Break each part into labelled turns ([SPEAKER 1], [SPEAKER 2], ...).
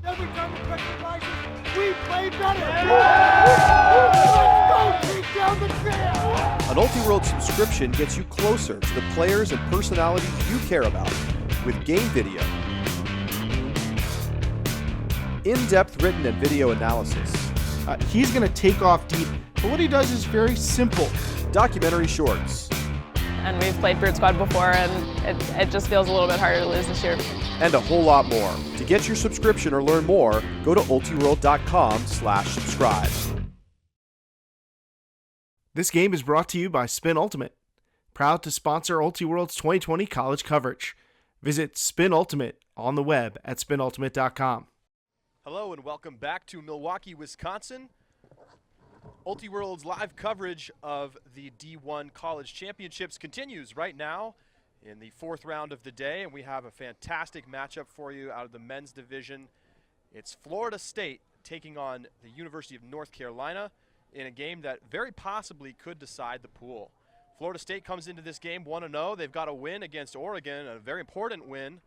[SPEAKER 1] Every time the pressure rises, we play better. Yeah! Let's go take down the trail.
[SPEAKER 2] An Ultiworld subscription gets you closer to the players and personalities you care about with game video, in-depth written and video analysis,
[SPEAKER 3] He's going to take off deep, but what he does is very simple.
[SPEAKER 2] documentary shorts,
[SPEAKER 4] And we've played Brute Squad before, and it just feels a little bit harder to lose this year.
[SPEAKER 2] and a whole lot more. To get your subscription or learn more, go to ultiworld.com/subscribe.
[SPEAKER 3] This game is brought to you by Spin Ultimate, proud to sponsor Ultiworld's 2020 college coverage. Visit Spin Ultimate on the web at spinultimate.com.
[SPEAKER 2] Hello and welcome back to Milwaukee, Wisconsin. Ultiworld's live coverage of the D1 College Championships continues right now in the fourth round of the day, and we have a fantastic matchup for you out of the men's division. It's Florida State taking on the University of North Carolina in a game that very possibly could decide the pool. Florida State comes into this game 1-0. They've got a win against Oregon, a very important win.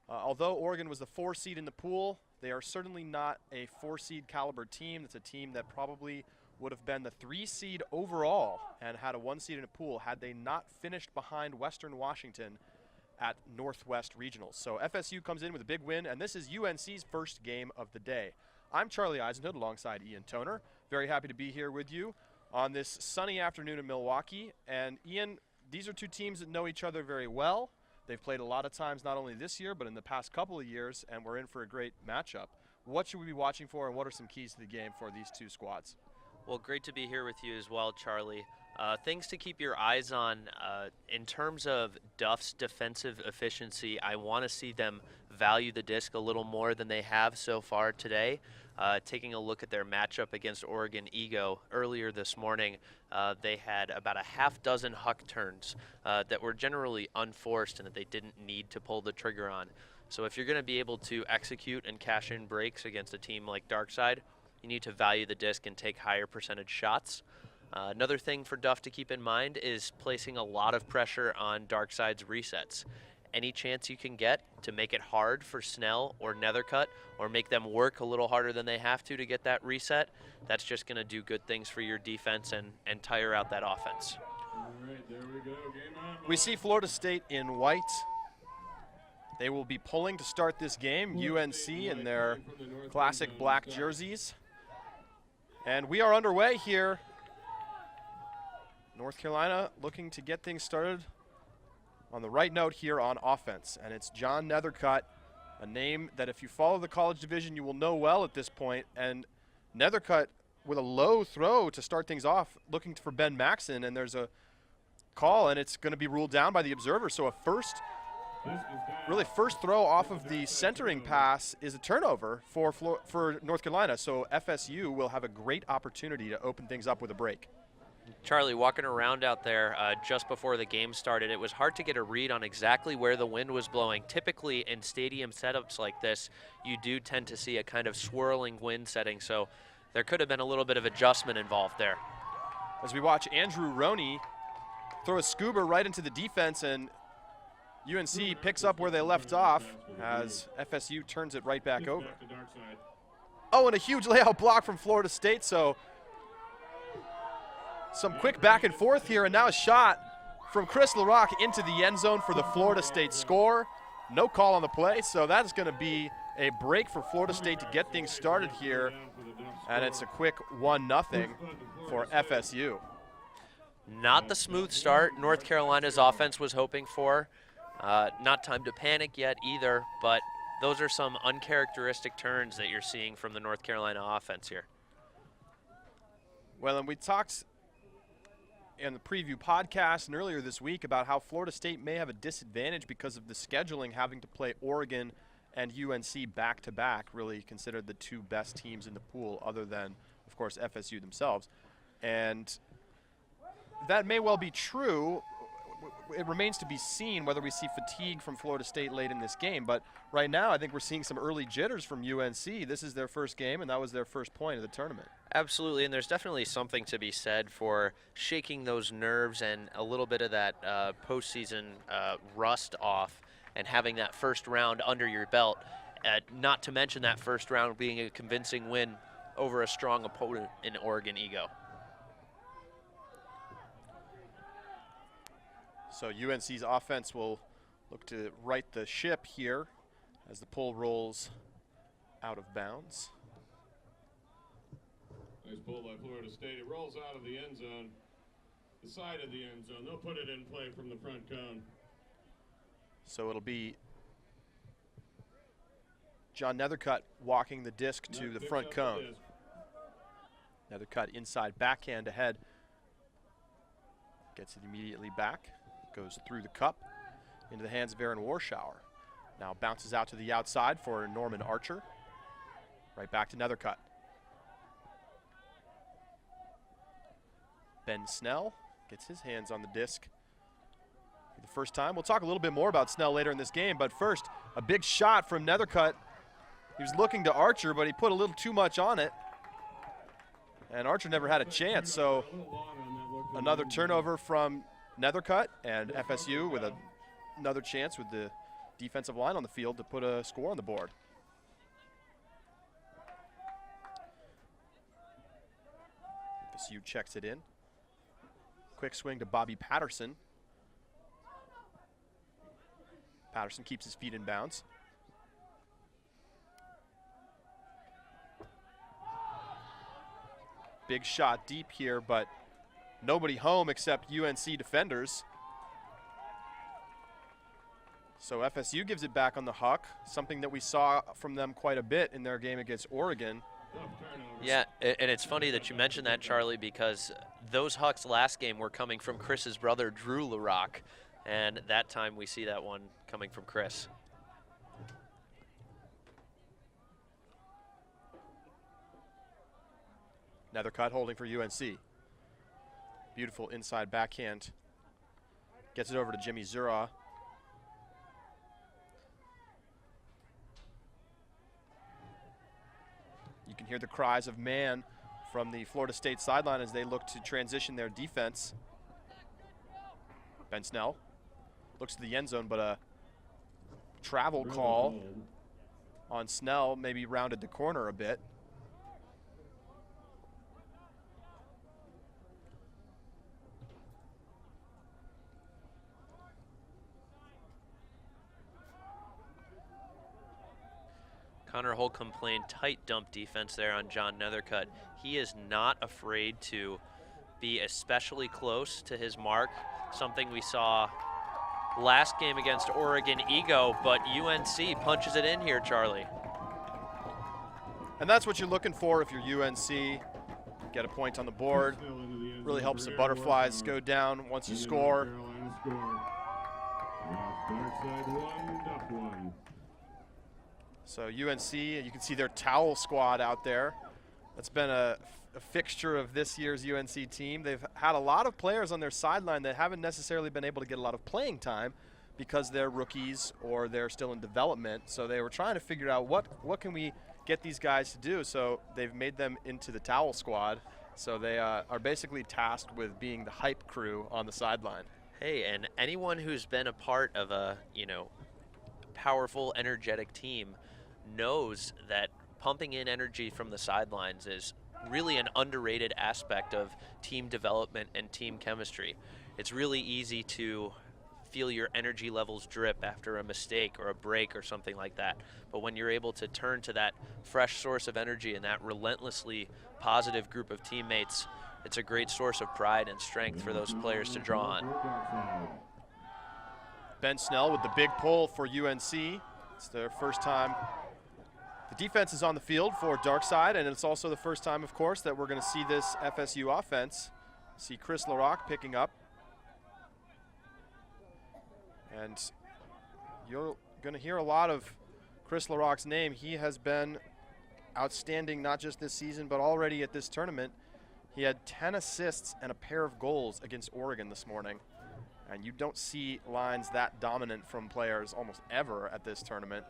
[SPEAKER 2] Although Oregon was the 4 seed in the pool, they are certainly not a 4 seed caliber team. It's a team that probably would have been the 3 seed overall and had a 1 seed in a pool had they not finished behind Western Washington at Northwest Regionals. So FSU comes in with a big win, and this is UNC's first game of the day. I'm Charlie Eisenhood alongside Ian Toner. Very happy to be here with you on this sunny afternoon in Milwaukee. And Ian, these are two teams that know each other very well. They've played a lot of times, not only this year, but in the past couple of years, and we're in for a great matchup. What should we be watching for, and what are some keys to the game for these two squads?
[SPEAKER 5] Well, great to be here with you as well, Charlie. Things to keep your eyes on in terms of Duff's defensive efficiency. I want to see them value the disc a little more than they have so far today. Taking a look at their matchup against Oregon Ego earlier this morning, they had about a half dozen huck turns that were generally unforced and that they didn't need to pull the trigger on. So if you're going to be able to execute and cash in breaks against a team like Darkside, you need to value the disc and take higher percentage shots. Another thing for Duff to keep in mind is placing a lot of pressure on Darkside's resets. Any chance you can get to make it hard for Snell or Nethercutt, or make them work a little harder than they have to get that reset, that's just going to do good things for your defense and tire out that offense.
[SPEAKER 6] All right, there we go. Game on.
[SPEAKER 2] We see Florida State in white. They will be pulling to start this game, UNC in their classic black jerseys. And we are underway here. North Carolina looking to get things started on the right note here on offense. And it's John Nethercutt, a name that if you follow the college division, you will know well at this point. And Nethercutt with a low throw to start things off, looking for Ben Maxon, and there's a call, and it's going to be ruled down by the observer. So a first throw off of the centering pass is a turnover for North Carolina. So FSU will have a great opportunity to open things up with a break.
[SPEAKER 5] Charlie, walking around out there just before the game started, it was hard to get a read on exactly where the wind was blowing. Typically in stadium setups like this, you do tend to see a kind of swirling wind setting, so there could have been a little bit of adjustment involved there.
[SPEAKER 2] As we watch Andrew Roney throw a scuba right into the defense, and UNC picks up where they left off as FSU turns it right back over. Oh, and a huge layout block from Florida State, so some quick back and forth here, and now a shot from Chris LaRock into the end zone for the Florida State score. No call on the play, so that's going to be a break for Florida State to get things started here, and it's a quick 1-0 for FSU.
[SPEAKER 5] Not the smooth start North Carolina's offense was hoping for. Not time to panic yet either, but those are some uncharacteristic turns that you're seeing from the North Carolina offense here.
[SPEAKER 2] Well, and we talked in the preview podcast and earlier this week about how Florida State may have a disadvantage because of the scheduling, having to play Oregon and UNC back-to-back, really considered the two best teams in the pool other than, of course, FSU themselves. And that may well be true. It remains to be seen whether we see fatigue from Florida State late in this game. But right now, I think we're seeing some early jitters from UNC. This is their first game, and that was their first point of the tournament.
[SPEAKER 5] Absolutely, and there's definitely something to be said for shaking those nerves and a little bit of that postseason rust off and having that first round under your belt. not to mention that first round being a convincing win over a strong opponent in Oregon Ego.
[SPEAKER 2] So UNC's offense will look to right the ship here as the pull rolls out of bounds.
[SPEAKER 6] Nice pull by Florida State. It rolls out of the end zone, the side of the end zone. They'll put it in play from the front cone.
[SPEAKER 2] So it'll be John Nethercutt walking the disc to the front cone. Nethercutt inside backhand ahead. Gets it immediately back. Goes through the cup into the hands of Aaron Warschauer. Now bounces out to the outside for Norman Archer. Right back to Nethercutt. Ben Snell gets his hands on the disc for the first time. We'll talk a little bit more about Snell later in this game, but first, a big shot from Nethercutt. He was looking to Archer, but he put a little too much on it. And Archer never had a chance, so another turnover from Nethercutt, and FSU with another chance with the defensive line on the field to put a score on the board. FSU checks it in. Quick swing to Bobby Patterson. Patterson keeps his feet in bounds. Big shot deep here, but nobody home except UNC defenders. So FSU gives it back on the huck, something that we saw from them quite a bit in their game against Oregon.
[SPEAKER 5] Yeah, and it's funny that you mentioned that, Charlie, because those hucks last game were coming from Chris's brother, Drew LaRock, and that time we see that one coming from Chris.
[SPEAKER 2] Nethercutt holding for UNC. Beautiful inside backhand. Gets it over to Jimmy Zura. You can hear the cries of man from the Florida State sideline as they look to transition their defense. Ben Snell looks to the end zone, but a travel call on Snell maybe rounded the corner a bit.
[SPEAKER 5] Connor Holcomb playing tight dump defense there on John Nethercutt. He is not afraid to be especially close to his mark, something we saw last game against Oregon Ego, but UNC punches it in here, Charlie.
[SPEAKER 2] And that's what you're looking for if you're UNC. Get a point on the board. Really helps the butterflies go down once you score. So UNC, you can see their towel squad out there. That's been a fixture of this year's UNC team. They've had a lot of players on their sideline that haven't necessarily been able to get a lot of playing time because they're rookies or they're still in development. So they were trying to figure out what can we get these guys to do. So they've made them into the towel squad. So they are basically tasked with being the hype crew on the sideline.
[SPEAKER 5] Hey, and anyone who's been a part of a, powerful, energetic team knows that pumping in energy from the sidelines is really an underrated aspect of team development and team chemistry. It's really easy to feel your energy levels drip after a mistake or a break or something like that. But when you're able to turn to that fresh source of energy and that relentlessly positive group of teammates, it's a great source of pride and strength for those players to draw on.
[SPEAKER 2] Ben Snell with the big pull for UNC. It's their first time. The defense is on the field for Darkside, and it's also the first time, of course, that we're going to see this FSU offense. See Chris LaRock picking up. And you're going to hear a lot of Chris LaRock's name. He has been outstanding not just this season, but already at this tournament. He had 10 assists and a pair of goals against Oregon this morning. And you don't see lines that dominant from players almost ever at this tournament.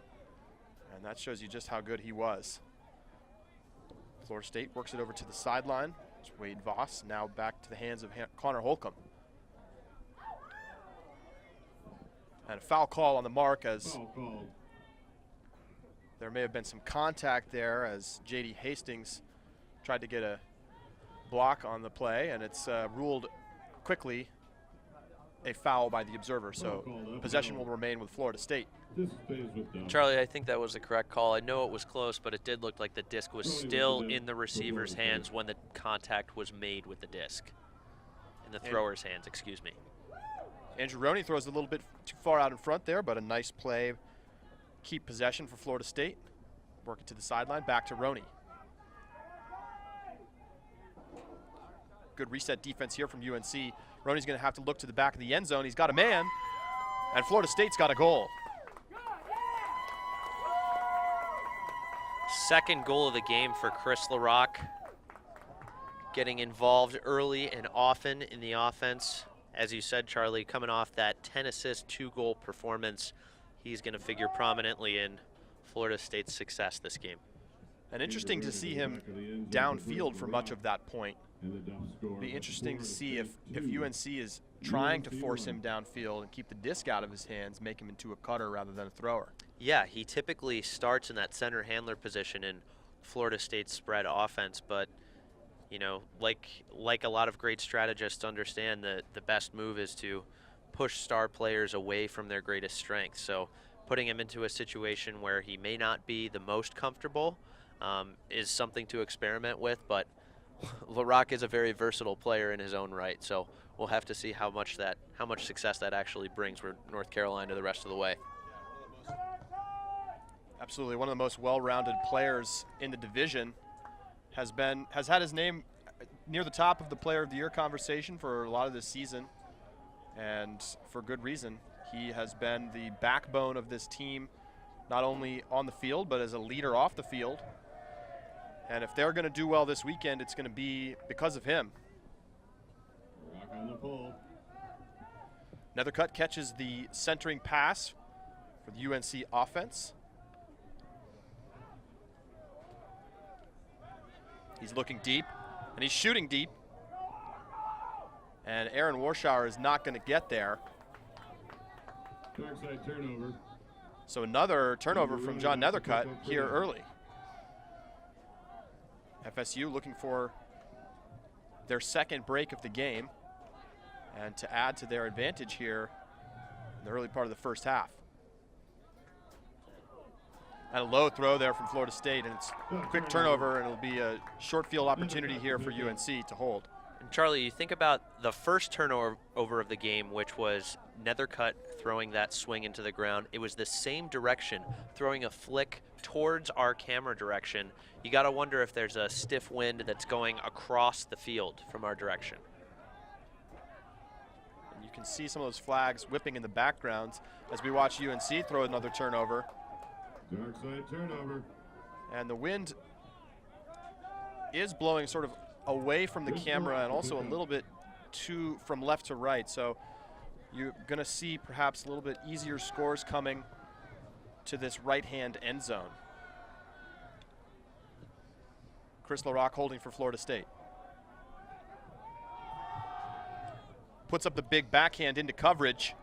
[SPEAKER 2] And that shows you just how good he was. Florida State works it over to the sideline. It's Wade Voss now back to the hands of Connor Holcomb. And a foul call on the mark as There may have been some contact there as J.D. Hastings tried to get a block on the play, and it's ruled quickly a foul by the observer. So possession will remain with Florida State.
[SPEAKER 5] Charlie, I think that was the correct call. I know it was close, but it did look like the disc was still in the receiver's hands when the contact was made with the disc. In the thrower's hands, excuse me.
[SPEAKER 2] Andrew Roney throws a little bit too far out in front there, but a nice play. Keep possession for Florida State. Work it to the sideline, back to Roney. Good reset defense here from UNC. Roney's going to have to look to the back of the end zone. He's got a man, and Florida State's got a goal.
[SPEAKER 5] Second goal of the game for Chris LaRocque. Getting involved early and often in the offense. As you said, Charlie, coming off that 10-assist, 2-goal performance, he's going to figure prominently in Florida State's success this game.
[SPEAKER 2] And interesting to see him downfield for much of that point. Be interesting to see if UNC is trying to force him downfield and keep the disc out of his hands, make him into a cutter rather than a thrower.
[SPEAKER 5] Yeah, he typically starts in that center handler position in Florida State's spread offense, but you know, like a lot of great strategists understand that the best move is to push star players away from their greatest strength. So putting him into a situation where he may not be the most comfortable is something to experiment with, but LaRocque is a very versatile player in his own right, so we'll have to see how much success that actually brings for North Carolina the rest of the way.
[SPEAKER 2] Absolutely, one of the most well-rounded players in the division. Has had his name near the top of the Player of the Year conversation for a lot of this season, and for good reason. He has been the backbone of this team, not only on the field, but as a leader off the field. And if they're going to do well this weekend, it's going to be because of him. Nethercutt catches the centering pass for the UNC offense. He's looking deep, and he's shooting deep. And Aaron Warschauer is not going to get there.
[SPEAKER 6] Backside turnover.
[SPEAKER 2] So another turnover from John Nethercutt here early. FSU looking for their second break of the game and to add to their advantage here in the early part of the first half. And a low throw there from Florida State, and it's a quick turnover, and it'll be a short field opportunity here for UNC to hold.
[SPEAKER 5] And Charlie, you think about the first turnover of the game, which was Nethercutt throwing that swing into the ground. It was the same direction, throwing a flick towards our camera direction. You got to wonder if there's a stiff wind that's going across the field from our direction.
[SPEAKER 2] And you can see some of those flags whipping in the background as we watch UNC throw another turnover.
[SPEAKER 6] Dark side turnover.
[SPEAKER 2] And the wind is blowing sort of away from the camera and also a little bit from left to right. So you're going to see perhaps a little bit easier scores coming to this right-hand end zone. Chris LaRocque holding for Florida State. Puts up the big backhand into coverage.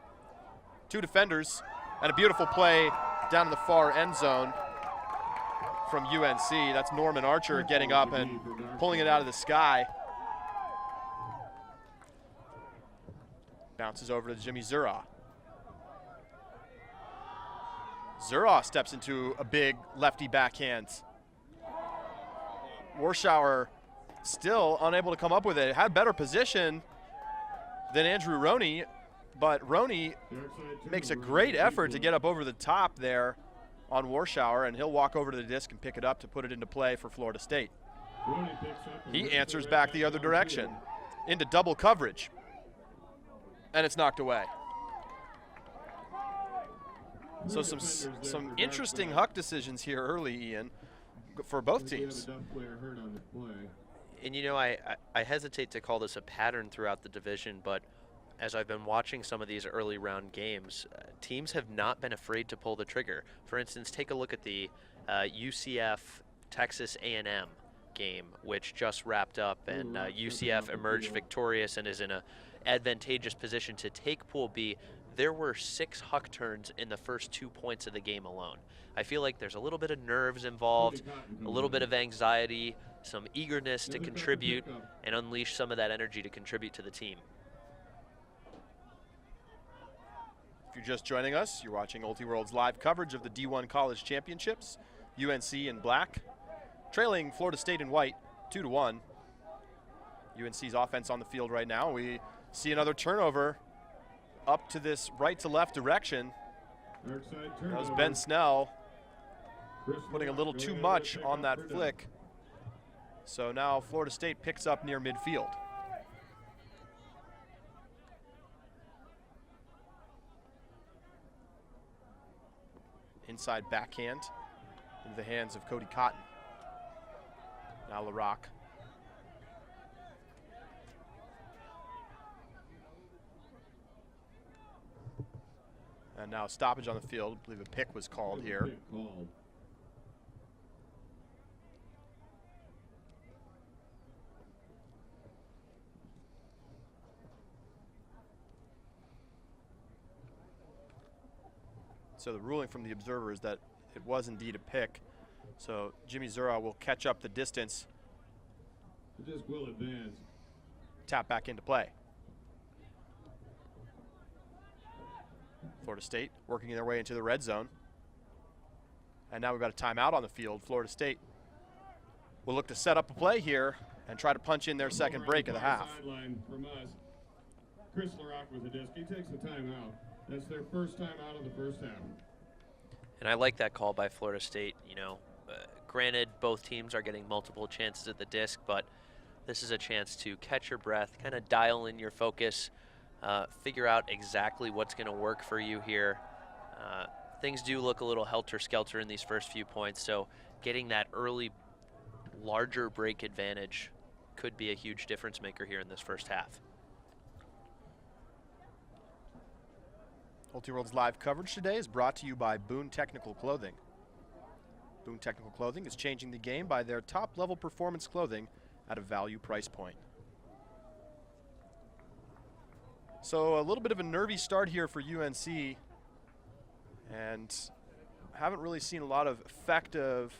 [SPEAKER 2] Two defenders and a beautiful play down in the far end zone from UNC. That's Norman Archer getting up and pulling it out of the sky. Bounces over to Jimmy Zuraw. Zuraw steps into a big lefty backhand. Warschauer still unable to come up with it. Had better position than Andrew Roney, but Roney makes a great effort to get up over the top there on Warschauer, and he'll walk over to the disc and pick it up to put it into play for Florida State. He answers back the other direction into double coverage, and it's knocked away. So some interesting huck decisions here early, Ian, for both teams.
[SPEAKER 5] And you know, I hesitate to call this a pattern throughout the division, but as I've been watching some of these early round games, teams have not been afraid to pull the trigger. For instance, take a look at the UCF Texas A&M game, which just wrapped up, and UCF emerged victorious and is in a advantageous position to take Pool B. there were 6 huck turns in the first 2 points of the game alone. I feel like there's a little bit of nerves involved, a little bit of anxiety, some eagerness to contribute and unleash some of that energy to contribute to the team.
[SPEAKER 2] If you're just joining us, you're watching Ultiworld's live coverage of the D1 College Championships. UNC in black, trailing Florida State in white, 2-1. UNC's offense on the field right now. We see another turnover up to this right to left direction. That was Ben Snell putting a little too much on that flick. So now Florida State picks up near midfield. Inside backhand into the hands of Cody Cotton. Now LaRock. And now stoppage on the field. I believe a pick was called here. So the ruling from the observer is that it was indeed a pick. So Jimmy Zura will catch up the distance.
[SPEAKER 6] The disc will advance.
[SPEAKER 2] Tap back into play. Florida State working their way into the red zone. And now we've got a timeout on the field. Florida State will look to set up a play here and try to punch in their second break of the half.
[SPEAKER 6] Sideline from us. Chris LaRock with the disc. He takes the timeout. That's their first time out of the first half.
[SPEAKER 5] And I like that call by Florida State. You know, granted, both teams are getting multiple chances at the disc, but this is a chance to catch your breath, kind of dial in your focus, figure out exactly what's going to work for you here. Things do look a little helter-skelter in these first few points, so getting that early, larger break advantage could be a huge difference maker here in this first half.
[SPEAKER 2] Ultiworld's live coverage today is brought to you by Boone Technical Clothing. Boone Technical Clothing is changing the game by their top-level performance clothing at a value price point. So a little bit of a nervy start here for UNC, and haven't really seen a lot of effective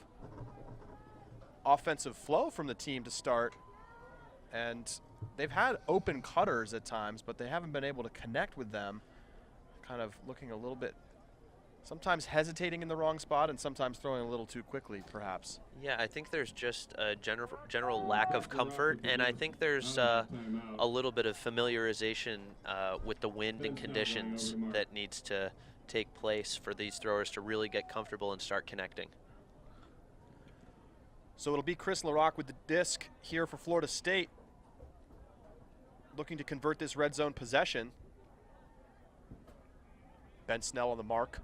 [SPEAKER 2] offensive flow from the team to start. And they've had open cutters at times, but they haven't been able to connect with them. Kind of looking a little bit, sometimes hesitating in the wrong spot and sometimes throwing a little too quickly, perhaps.
[SPEAKER 5] Yeah, I think there's just a general lack of comfort, and I think there's a little bit of familiarization with the wind and conditions that needs to take place for these throwers to really get comfortable and start connecting.
[SPEAKER 2] So it'll be Chris LaRock with the disc here for Florida State, looking to convert this red zone possession. Ben Snell on the mark.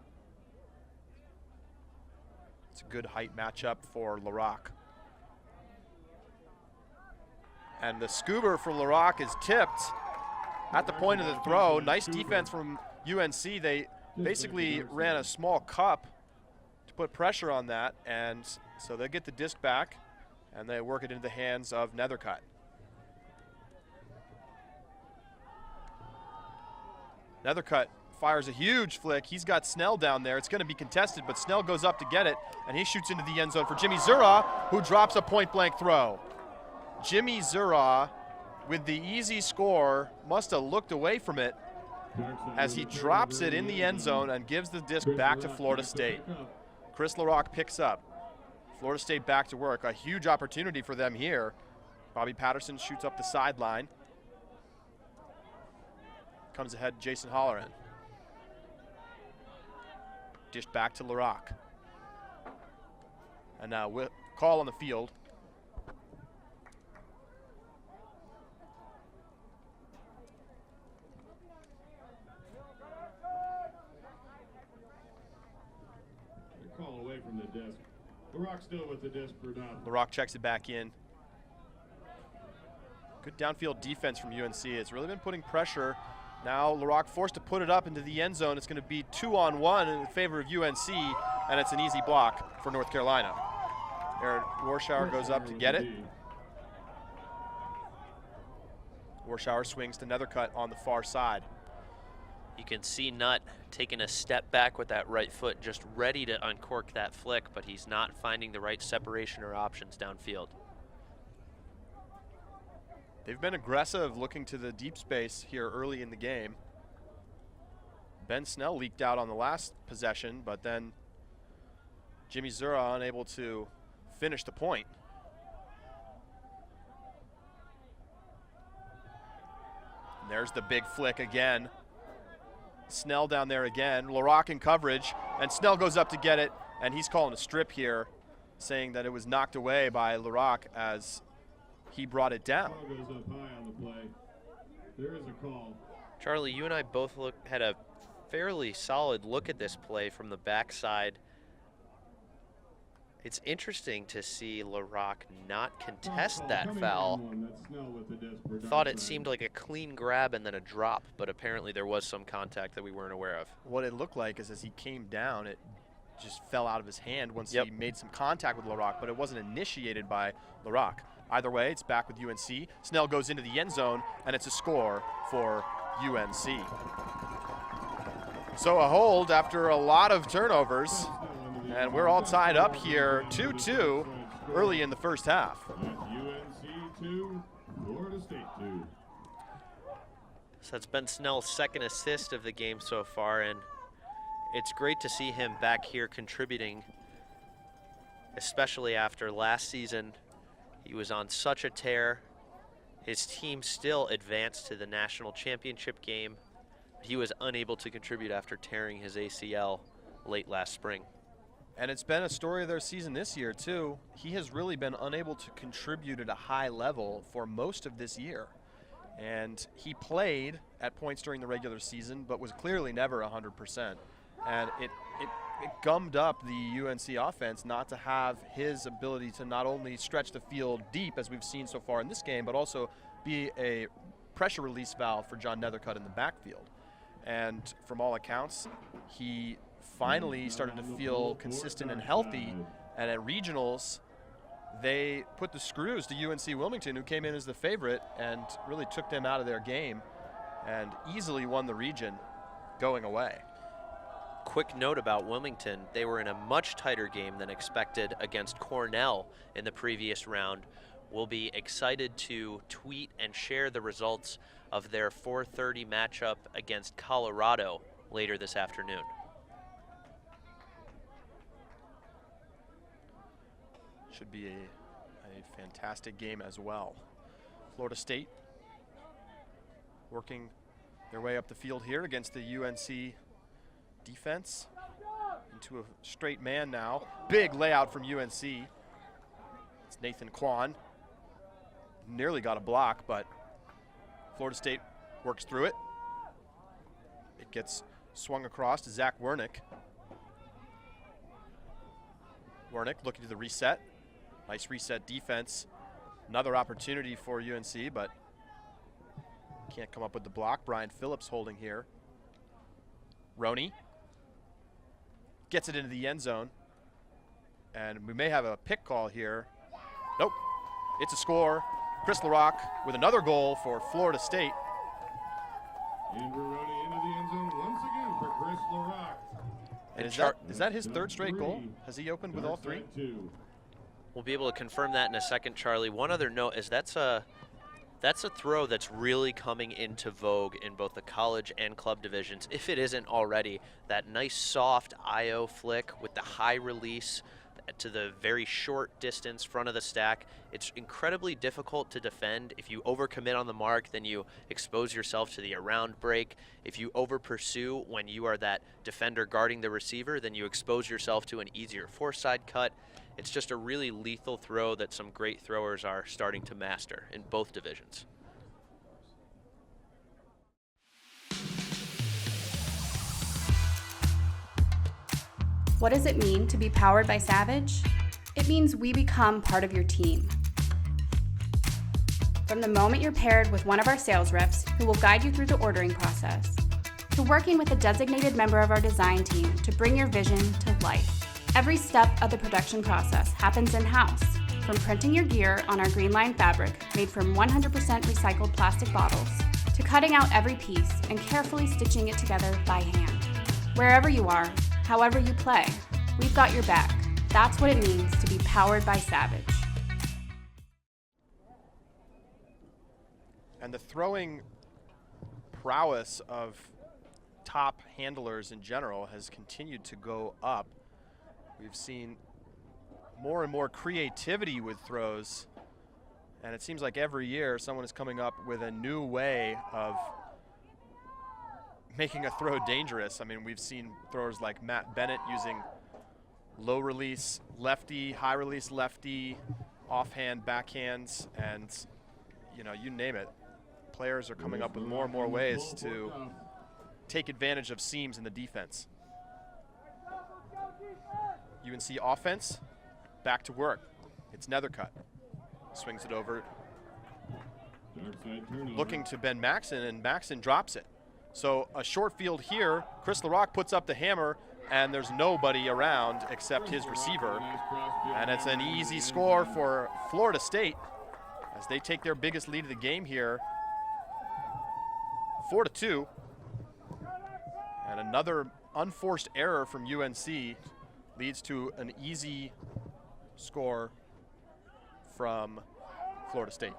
[SPEAKER 2] It's a good height matchup for LaRock. And the scoober from LaRock is tipped at the point of the throw. Nice defense from UNC. They basically ran a small cup to put pressure on that, and so they get the disc back and they work it into the hands of Nethercutt. Nethercutt fires a huge flick. He's got Snell down there. It's going to be contested, but Snell goes up to get it, and he shoots into the end zone for Jimmy Zura, who drops a point-blank throw. Jimmy Zura, with the easy score, must have looked away from it as he drops it in the end zone and gives the disc back to Florida State. Chris LaRock picks up. Florida State back to work. A huge opportunity for them here. Bobby Patterson shoots up the sideline. Comes ahead Jason Holleran. Dished back to LaRock. And now call on the field.
[SPEAKER 6] Call away from the disc. LaRock still with the disc for down.
[SPEAKER 2] LaRock checks it back in. Good downfield defense from UNC. It's really been putting pressure. Now LaRock forced to put it up into the end zone. It's going to be 2-on-1 in favor of UNC, and it's an easy block for North Carolina. Aaron Warschauer goes up to get it. Warschauer swings to Nethercutt on the far side.
[SPEAKER 5] You can see Nutt taking a step back with that right foot, just ready to uncork that flick, but he's not finding the right separation or options downfield.
[SPEAKER 2] They've been aggressive looking to the deep space here early in the game. Ben Snell leaked out on the last possession, but then Jimmy Zura unable to finish the point. And there's the big flick again. Snell down there again. LaRock in coverage, and Snell goes up to get it, and he's calling a strip here, saying that it was knocked away by LaRock as he brought it down.
[SPEAKER 6] Ball goes up high on the play. There is a call.
[SPEAKER 5] Charlie, you and I both had a fairly solid look at this play from the backside. It's interesting to see LaRock not contest that foul. Thought it seemed like a clean grab and then a drop, but apparently there was some contact that we weren't aware of.
[SPEAKER 2] What it looked like is as he came down, it just fell out of his hand once he made some contact with LaRock, but it wasn't initiated by LaRock. Either way, it's back with UNC. Snell goes into the end zone, and it's a score for UNC. So a hold after a lot of turnovers, and we're all tied up here 2-2 early in the first half.
[SPEAKER 6] UNC 2, Florida State 2.
[SPEAKER 5] So that's been Snell's second assist of the game so far, and it's great to see him back here contributing, especially after last season. He was on such a tear. His team still advanced to the national championship game. He was unable to contribute after tearing his ACL late last spring.
[SPEAKER 2] And it's been a story of their season this year, too. He has really been unable to contribute at a high level for most of this year. And he played at points during the regular season, but was clearly never 100%. And it gummed up the UNC offense not to have his ability to not only stretch the field deep, as we've seen so far in this game, but also be a pressure release valve for John Nethercutt in the backfield. And from all accounts, he finally started to feel consistent and healthy. And at regionals, they put the screws to UNC Wilmington, who came in as the favorite and really took them out of their game and easily won the region going away.
[SPEAKER 5] Quick note about Wilmington, they were in a much tighter game than expected against Cornell in the previous round. We'll be excited to tweet and share the results of their 4:30 matchup against Colorado later this afternoon.
[SPEAKER 2] Should be a fantastic game as well. Florida State working their way up the field here against the UNC defense into a straight man now. Big layout from UNC. It's Nathan Kwan. Nearly got a block, but Florida State works through it. It gets swung across to Zach Wernick. Wernick looking to the reset. Nice reset defense. Another opportunity for UNC, but can't come up with the block. Brian Phillips holding here. Roney gets it into the end zone, and we may have a pick call here. Nope, it's a score. Chris LaRock with another goal for Florida State.
[SPEAKER 6] Andrew Roney into the end zone once again for Chris LaRock.
[SPEAKER 2] And is that his third straight goal? Has he opened with all three?
[SPEAKER 5] We'll be able to confirm that in a second, Charlie. One other note is that's a throw that's really coming into vogue in both the college and club divisions, if it isn't already. That nice soft IO flick with the high release to the very short distance front of the stack. It's incredibly difficult to defend. If you overcommit on the mark, then you expose yourself to the around break. If you over pursue when you are that defender guarding the receiver, then you expose yourself to an easier foreside cut. It's just a really lethal throw that some great throwers are starting to master in both divisions.
[SPEAKER 7] What does it mean to be powered by Savage? It means we become part of your team. From the moment you're paired with one of our sales reps who will guide you through the ordering process, to working with a designated member of our design team to bring your vision to life. Every step of the production process happens in-house, from printing your gear on our Green Line fabric made from 100% recycled plastic bottles, to cutting out every piece and carefully stitching it together by hand. Wherever you are, however you play, we've got your back. That's what it means to be powered by Savage.
[SPEAKER 2] And the throwing prowess of top handlers in general has continued to go up. We've seen more and more creativity with throws, and it seems like every year someone is coming up with a new way of making a throw dangerous. I mean, we've seen throwers like Matt Bennett using low release lefty, high release lefty, offhand backhands, and you name it. Players are coming up with more and more ways to take advantage of seams in the defense. UNC offense, back to work. It's Nethercutt. Swings it over. Looking to Ben Maxon, and Maxon drops it. So a short field here. Chris LaRock puts up the hammer, and there's nobody around except his receiver. And it's an easy score for Florida State as they take their biggest lead of the game here, 4-2. And another unforced error from UNC leads to an easy score from Florida State.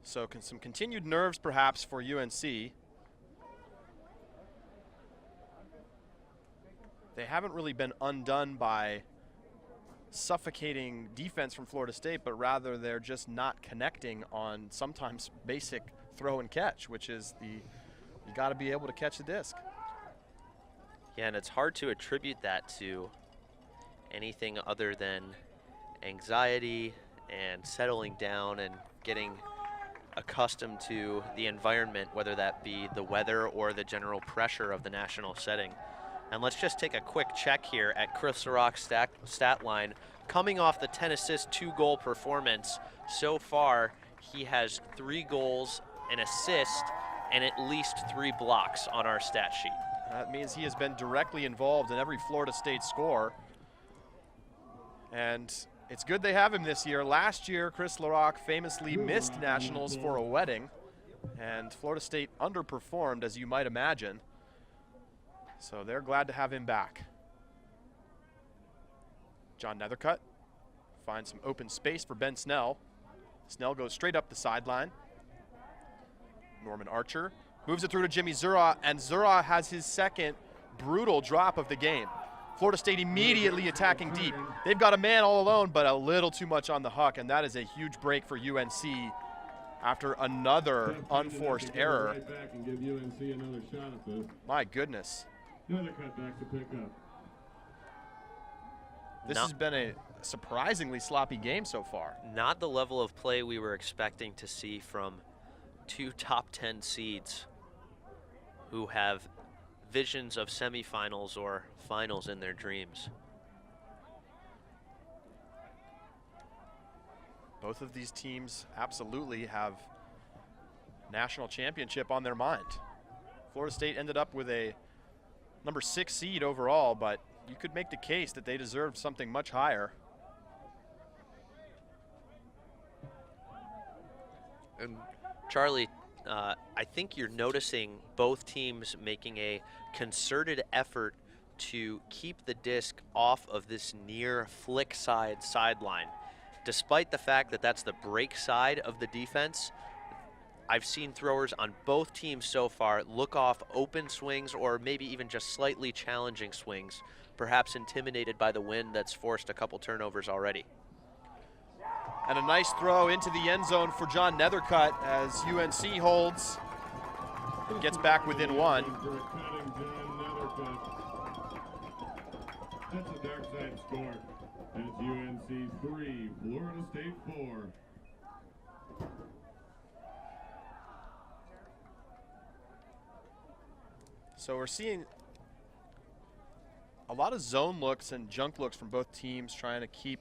[SPEAKER 2] So some continued nerves perhaps for UNC. They haven't really been undone by suffocating defense from Florida State, but rather they're just not connecting on sometimes basic throw and catch, which is you got to be able to catch the disc.
[SPEAKER 5] Yeah, and it's hard to attribute that to anything other than anxiety and settling down and getting accustomed to the environment, whether that be the weather or the general pressure of the national setting. And let's just take a quick check here at Chris LaRock's stat line. Coming off the 10 assist, 2 goal performance, so far he has 3 goals, an assist, and at least 3 blocks on our stat sheet.
[SPEAKER 2] That means he has been directly involved in every Florida State score. And it's good they have him this year. Last year, Chris LaRock famously missed nationals for a wedding, and Florida State underperformed, as you might imagine. So they're glad to have him back. John Nethercutt finds some open space for Ben Snell. Snell goes straight up the sideline. Norman Archer moves it through to Jimmy Zura, and Zura has his second brutal drop of the game. Florida State immediately attacking deep. They've got a man all alone, but a little too much on the huck, and that is a huge break for UNC after another unforced error. My goodness. This has been a surprisingly sloppy game so far.
[SPEAKER 5] Not the level of play we were expecting to see from 2 top 10 seeds who have visions of semifinals or finals in their dreams.
[SPEAKER 2] Both of these teams absolutely have national championship on their mind. Florida State ended up with a number 6 seed overall, but you could make the case that they deserved something much higher.
[SPEAKER 5] And Charlie, I think you're noticing both teams making a concerted effort to keep the disc off of this near flick side sideline. Despite the fact that that's the break side of the defense, I've seen throwers on both teams so far look off open swings or maybe even just slightly challenging swings, perhaps intimidated by the wind that's forced a couple turnovers already.
[SPEAKER 2] And a nice throw into the end zone for John Nethercutt as UNC holds and gets back within 1.
[SPEAKER 6] That's a dark side score. That's UNC 3, Florida State 4.
[SPEAKER 2] So we're seeing a lot of zone looks and junk looks from both teams trying to keep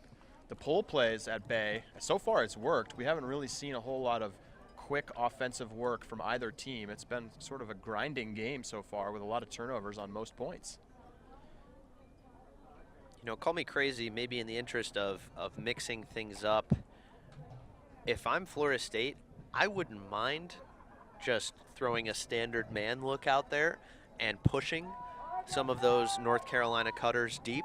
[SPEAKER 2] the pull plays at bay. So far it's worked. We haven't really seen a whole lot of quick offensive work from either team. It's been sort of a grinding game so far with a lot of turnovers on most points.
[SPEAKER 5] You know, call me crazy, maybe in the interest of mixing things up. If I'm Florida State, I wouldn't mind just throwing a standard man look out there and pushing some of those North Carolina cutters deep.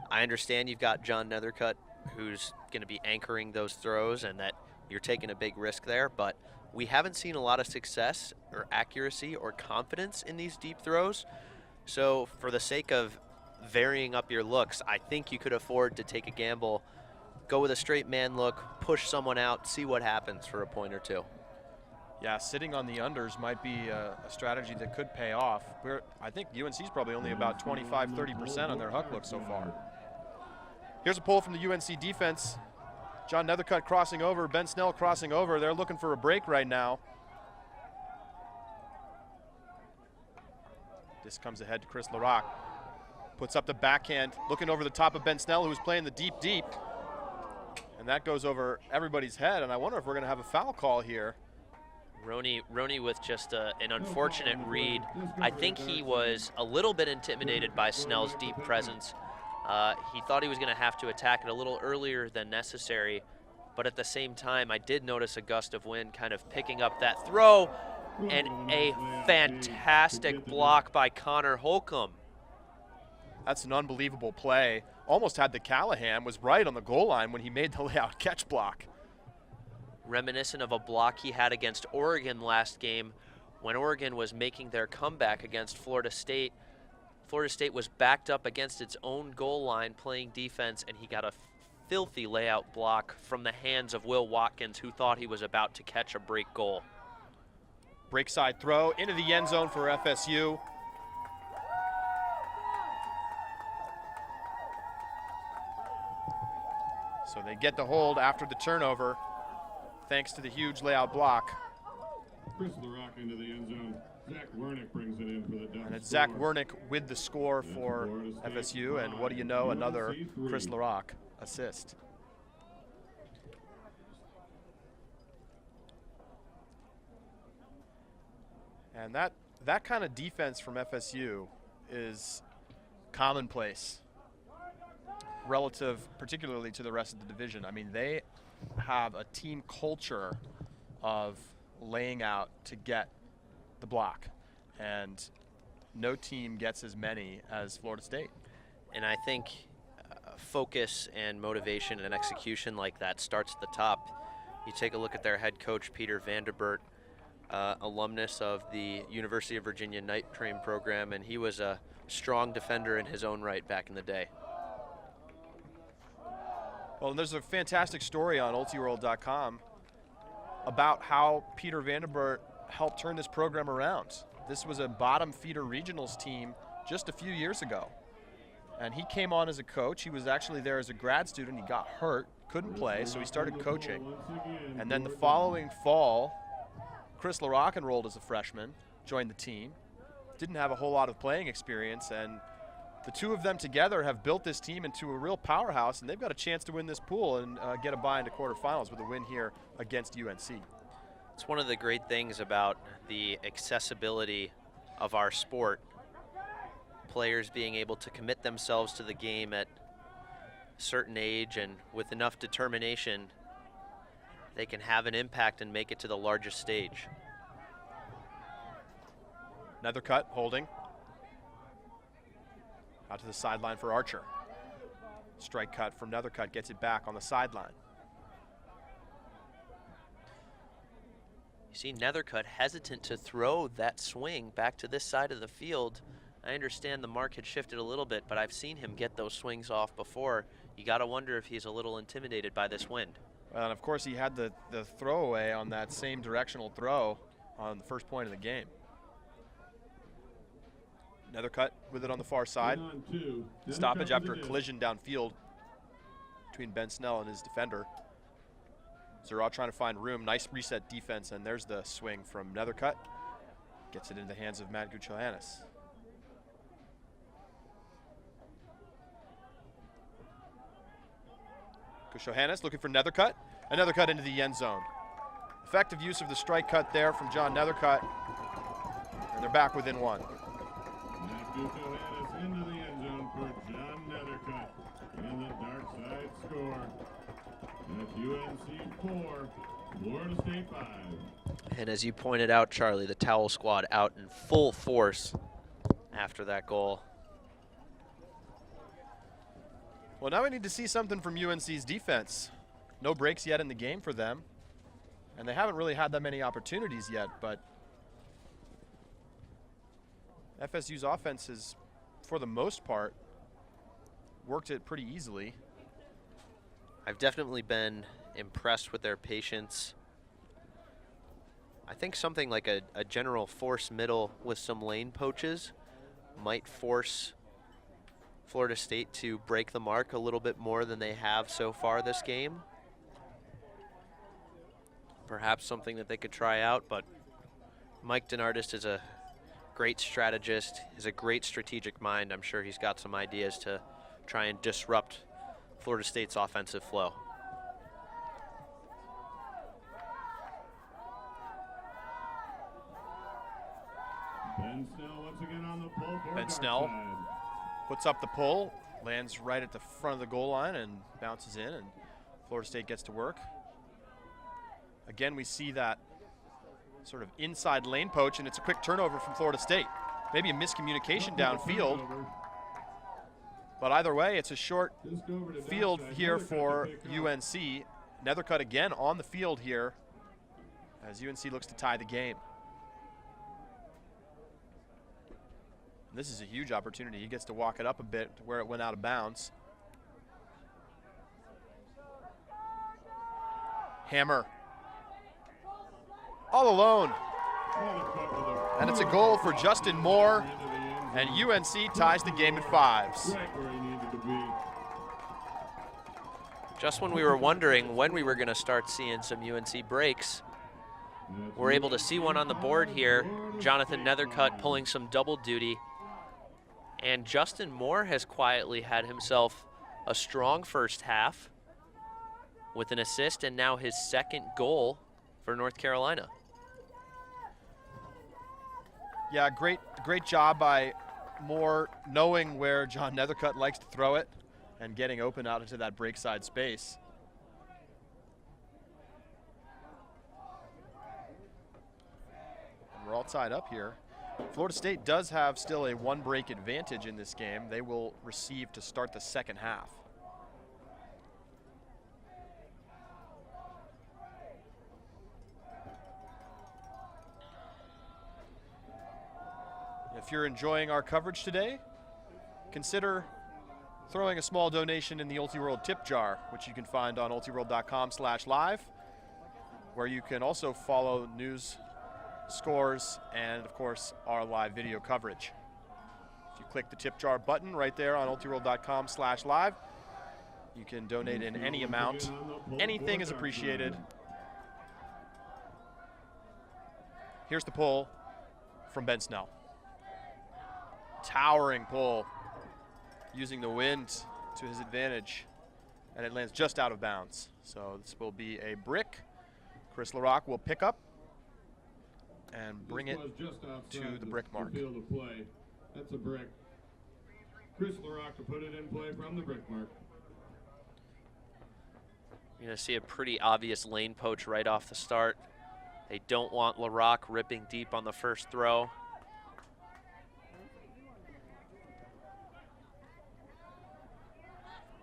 [SPEAKER 5] I understand you've got John Nethercutt, who's going to be anchoring those throws, and that you're taking a big risk there, but we haven't seen a lot of success or accuracy or confidence in these deep throws. So for the sake of varying up your looks, I think you could afford to take a gamble, go with a straight man look, push someone out, see what happens for a point or two.
[SPEAKER 2] Yeah, sitting on the unders might be a strategy that could pay off. I think UNC's probably only about 25-30% on their huck look so far. Here's a pull from the UNC defense. John Nethercutt crossing over, Ben Snell crossing over. They're looking for a break right now. This comes ahead to Chris Larocque. Puts up the backhand, looking over the top of Ben Snell, who's playing the deep. And that goes over everybody's head, and I wonder if we're going to have a foul call here.
[SPEAKER 5] Roney with just an unfortunate read. I think he was a little bit intimidated by Snell's deep presence. He thought he was going to have to attack it a little earlier than necessary, but at the same time, I did notice a gust of wind kind of picking up that throw, and a fantastic block by Connor Holcomb.
[SPEAKER 2] That's an unbelievable play. Almost had the Callahan, was right on the goal line when he made the layout catch block.
[SPEAKER 5] Reminiscent of a block he had against Oregon last game when Oregon was making their comeback against Florida State. Florida State was backed up against its own goal line playing defense, and he got a filthy layout block from the hands of Will Watkins, who thought he was about to catch a break goal.
[SPEAKER 2] Break side throw into the end zone for FSU. So they get the hold after the turnover, thanks to the huge layout block.
[SPEAKER 6] Chris Larocque into the end zone. Zach Wernick brings it in for the Ducks.
[SPEAKER 2] And it's Zach Wernick with the score for FSU, and what do you know, another Chris Larocque assist. And that kind of defense from FSU is commonplace relative particularly to the rest of the division. I mean, they have a team culture of laying out to get the block, and no team gets as many as Florida State.
[SPEAKER 5] And I think focus and motivation and execution like that starts at the top. You take a look at their head coach, Peter Vanderbilt, alumnus of the University of Virginia Night Train program, and he was a strong defender in his own right back in the day.
[SPEAKER 2] Well, and there's a fantastic story on ultiworld.com about how Peter Vanderbilt helped turn this program around. This was a bottom feeder regionals team just a few years ago. And he came on as a coach. He was actually there as a grad student. He got hurt, couldn't play, so he started coaching. And then the following fall, Chris Larocque enrolled as a freshman, joined the team. Didn't have a whole lot of playing experience, and the two of them together have built this team into a real powerhouse, and they've got a chance to win this pool and get a bye into quarterfinals with a win here against UNC.
[SPEAKER 5] It's one of the great things about the accessibility of our sport. Players being able to commit themselves to the game at a certain age, and with enough determination, they can have an impact and make it to the largest stage.
[SPEAKER 2] Nethercutt holding. Out to the sideline for Archer. Strike cut from Nethercutt, gets it back on the sideline.
[SPEAKER 5] You see Nethercutt hesitant to throw that swing back to this side of the field. I understand the mark had shifted a little bit, but I've seen him get those swings off before. You got to wonder if he's a little intimidated by this wind.
[SPEAKER 2] Well, and of course he had the throwaway on that same directional throw on the first point of the game. Nethercutt with it on the far side. Stoppage after a collision downfield between Ben Snell and his defender. Zeraw trying to find room. Nice reset defense, and there's the swing from Nethercutt. Gets it into the hands of Matt Guchohannes. Guchohannes looking for Nethercutt. And Nethercutt into the end zone. Effective use of the strike cut there from John Nethercutt. And they're back within one.
[SPEAKER 6] Matt Duco had us into the end zone for John Nethercutt in the dark side score. That's UNC 4, Florida State 5.
[SPEAKER 5] And as you pointed out, Charlie, the Towel squad out in full force after that goal.
[SPEAKER 2] Well, now we need to see something from UNC's defense. No breaks yet in the game for them. And they haven't really had that many opportunities yet, but FSU's offense has, for the most part, worked it pretty easily.
[SPEAKER 5] I've definitely been impressed with their patience. I think something like a general force middle with some lane poaches might force Florida State to break the mark a little bit more than they have so far this game. Perhaps something that they could try out, but Mike DeNardis is a great strategist, is a great strategic mind. I'm sure he's got some ideas to try and disrupt Florida State's offensive flow.
[SPEAKER 6] Ben Snell once again on the pull for
[SPEAKER 2] Ben Snell puts up the pull, lands right at the front of the goal line and bounces in, and Florida State gets to work. Again, we see that sort of inside lane poach, and it's a quick turnover from Florida State. Maybe a miscommunication downfield, but either way, it's a short field here for UNC. Nethercutt again on the field here as UNC looks to tie the game. This is a huge opportunity. He gets to walk it up a bit to where it went out of bounds. Hammer. All alone. And it's a goal for Justin Moore, and UNC ties the game at 5s.
[SPEAKER 5] Just when we were wondering when we were going to start seeing some UNC breaks, we're able to see one on the board here. Jonathan Nethercutt pulling some double duty. And Justin Moore has quietly had himself a strong first half with an assist and now his second goal for North Carolina.
[SPEAKER 2] Yeah, great job by Moore knowing where John Nethercutt likes to throw it and getting open out into that break side space. And we're all tied up here. Florida State does have still a 1 break advantage in this game. They will receive to start the second half. If you're enjoying our coverage today, consider throwing a small donation in the Ultiworld tip jar, which you can find on ultiworld.com/live, where you can also follow news, scores, and of course our live video coverage. If you click the tip jar button right there on ultiworld.com/live, you can donate in any amount. Anything is appreciated. Here's the pull from Ben Snell. Towering pull, using the wind to his advantage, and it lands just out of bounds. So this will be a brick. Chris LaRock will pick up and bring it to the brick mark.
[SPEAKER 6] Field of play. That's a brick. Chris LaRock to put it in play from the brick mark.
[SPEAKER 5] You're going to see a pretty obvious lane poach right off the start. They don't want LaRock ripping deep on the first throw.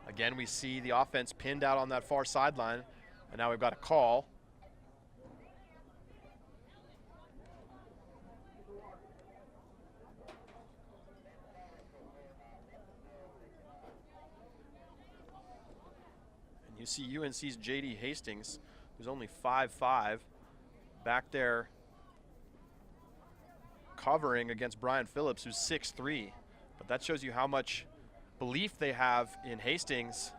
[SPEAKER 2] Again, we see the offense pinned out on that far sideline, and now we've got a call. And you see UNC's J.D. Hastings, who's only 5'5", back there covering against Brian Phillips, who's 6'3". But that shows you how much belief they have in Hastings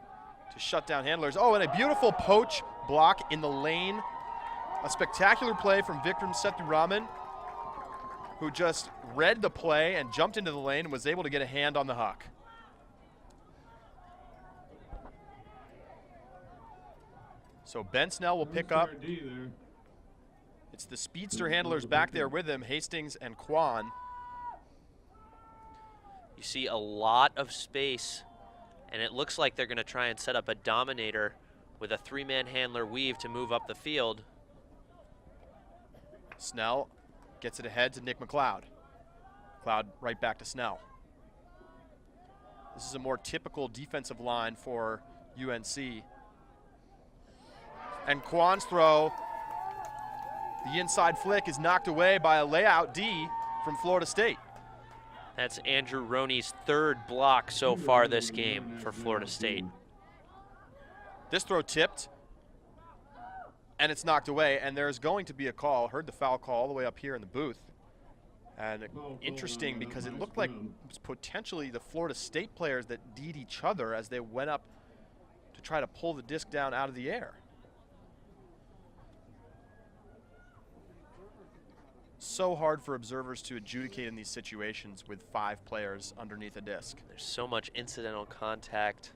[SPEAKER 2] to shut down handlers. Oh, and a beautiful poach block in the lane. A spectacular play from Vikram Sethuraman, who just read the play and jumped into the lane and was able to get a hand on the huck. So Ben Snell will pick up. It's the speedster handlers back there with him, Hastings and Quan.
[SPEAKER 5] You see a lot of space, and it looks like they're going to try and set up a dominator with a 3-man handler weave to move up the field.
[SPEAKER 2] Snell gets it ahead to Nick McLeod. McLeod right back to Snell. This is a more typical defensive line for UNC. And Quan's throw, the inside flick is knocked away by a layout D from Florida State.
[SPEAKER 5] That's Andrew Roney's 3rd block so far this game for Florida State.
[SPEAKER 2] This throw tipped, and it's knocked away, and there's going to be a call. Heard the foul call all the way up here in the booth. And interesting because it looked like it was potentially the Florida State players that D'd each other as they went up to try to pull the disc down out of the air. So hard for observers to adjudicate in these situations with 5 players underneath a disc.
[SPEAKER 5] There's so much incidental contact.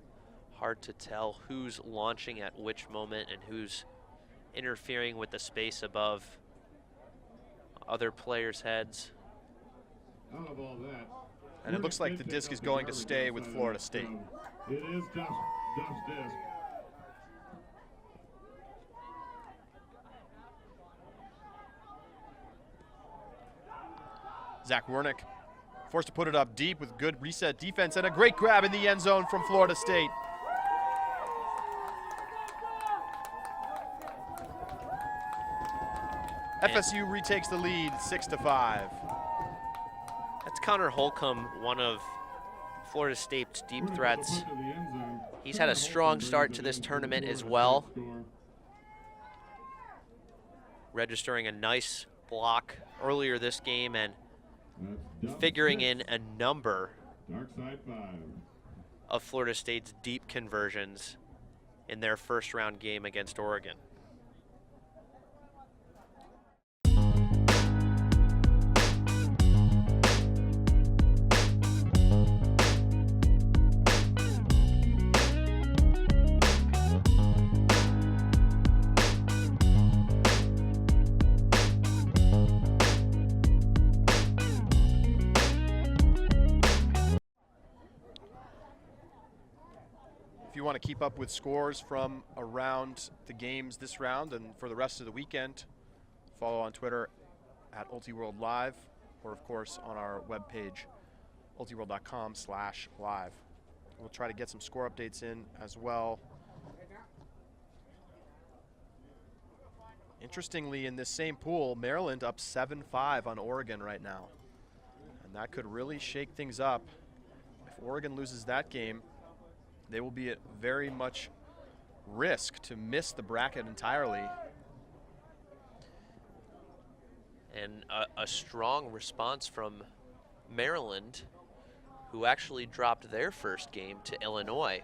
[SPEAKER 5] Hard to tell who's launching at which moment and who's interfering with the space above other players' heads.
[SPEAKER 6] Out of all that,
[SPEAKER 2] And it looks like the disc is going to stay with Florida State.
[SPEAKER 6] it is Duff's disc.
[SPEAKER 2] Zach Wernick forced to put it up deep with good reset defense and a great grab in the end zone from Florida State. FSU retakes the lead 6-5.
[SPEAKER 5] That's Connor Holcomb, one of Florida State's deep threats. He's had a strong start to this tournament as well, registering a nice block earlier this game and figuring in a number of Florida State's deep conversions in their first round game against Oregon.
[SPEAKER 2] If you want to keep up with scores from around the games this round and for the rest of the weekend, follow on Twitter at UltiWorldLive, or of course on our webpage, ultiworld.com/live. We'll try to get some score updates in as well. Interestingly, in this same pool, Maryland up 7-5 on Oregon right now. And that could really shake things up. If Oregon loses that game, they will be at very much risk to miss the bracket entirely.
[SPEAKER 5] And a strong response from Maryland, who actually dropped their first game to Illinois,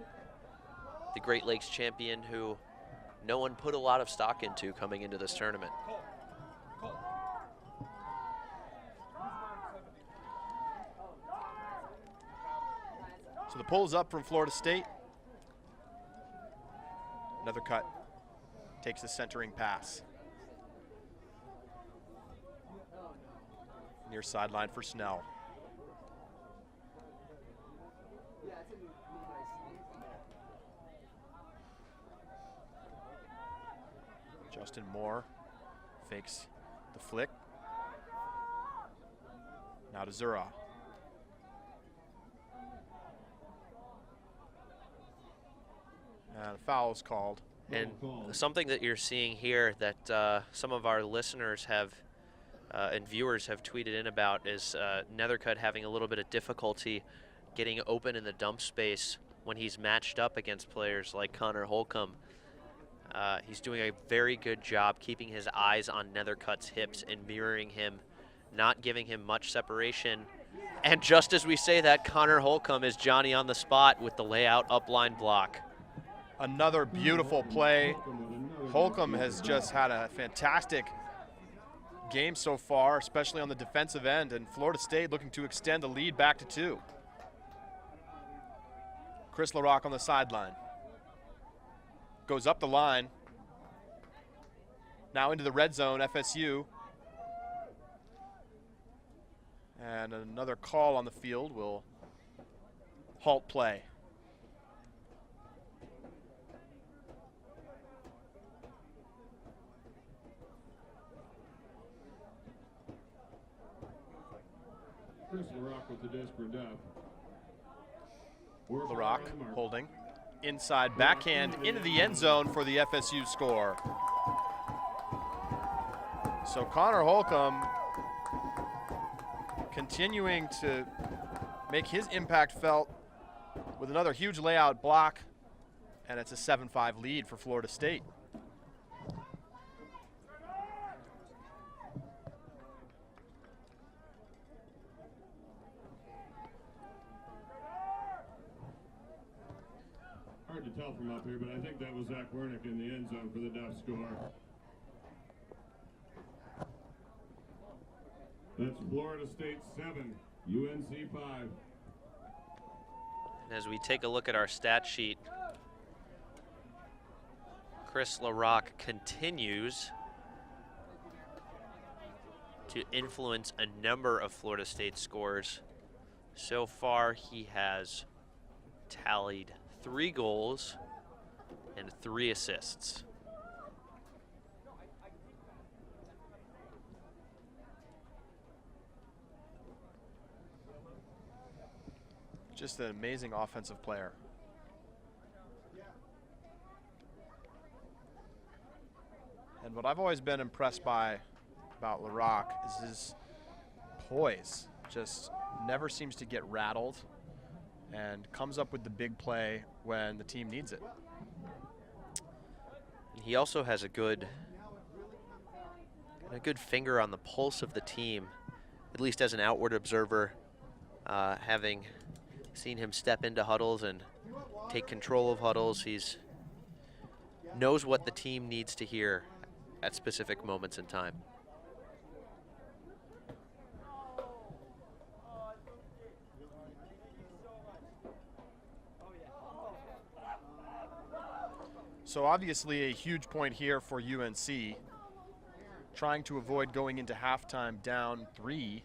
[SPEAKER 5] the Great Lakes champion who no one put a lot of stock into coming into this tournament.
[SPEAKER 2] So the pull is up from Florida State. Another cut. Takes the centering pass. Near sideline for Snell. Justin Moore fakes the flick. Now to Zura. And a foul is called.
[SPEAKER 5] And something that you're seeing here that some of our listeners have and viewers have tweeted in about is Nethercutt having a little bit of difficulty getting open in the dump space when he's matched up against players like Connor Holcomb. He's doing a very good job keeping his eyes on Nethercutt's hips and mirroring him, not giving him much separation. And just as we say that, Connor Holcomb is Johnny on the spot with the layout upline block.
[SPEAKER 2] Another beautiful play. Holcomb has just had a fantastic game so far, especially on the defensive end, and Florida State looking to extend the lead back to 2. Chris LaRock on the sideline. Goes up the line. Now into the red zone, FSU. And another call on the field will halt play.
[SPEAKER 6] Chris LaRock with the desperate duff.
[SPEAKER 2] LaRock holding. Inside backhand into the end zone for the FSU score. So Connor Holcomb continuing to make his impact felt with another huge layout block, and it's a 7-5 lead for Florida State.
[SPEAKER 6] Hard to tell from up here, but I think that was Zach Wernick in the end zone for the Duff score. That's Florida State 7, UNC 5.
[SPEAKER 5] As we take a look at our stat sheet, Chris LaRock continues to influence a number of Florida State scores. So far, he has tallied 3 goals and 3 assists.
[SPEAKER 2] Just an amazing offensive player. And what I've always been impressed by about LaRock is his poise. Just never seems to get rattled and comes up with the big play when the team needs it.
[SPEAKER 5] He also has a good finger on the pulse of the team, at least as an outward observer, having seen him step into huddles and take control of huddles. He's knows what the team needs to hear at specific moments in time.
[SPEAKER 2] So obviously a huge point here for UNC, trying to avoid going into halftime down 3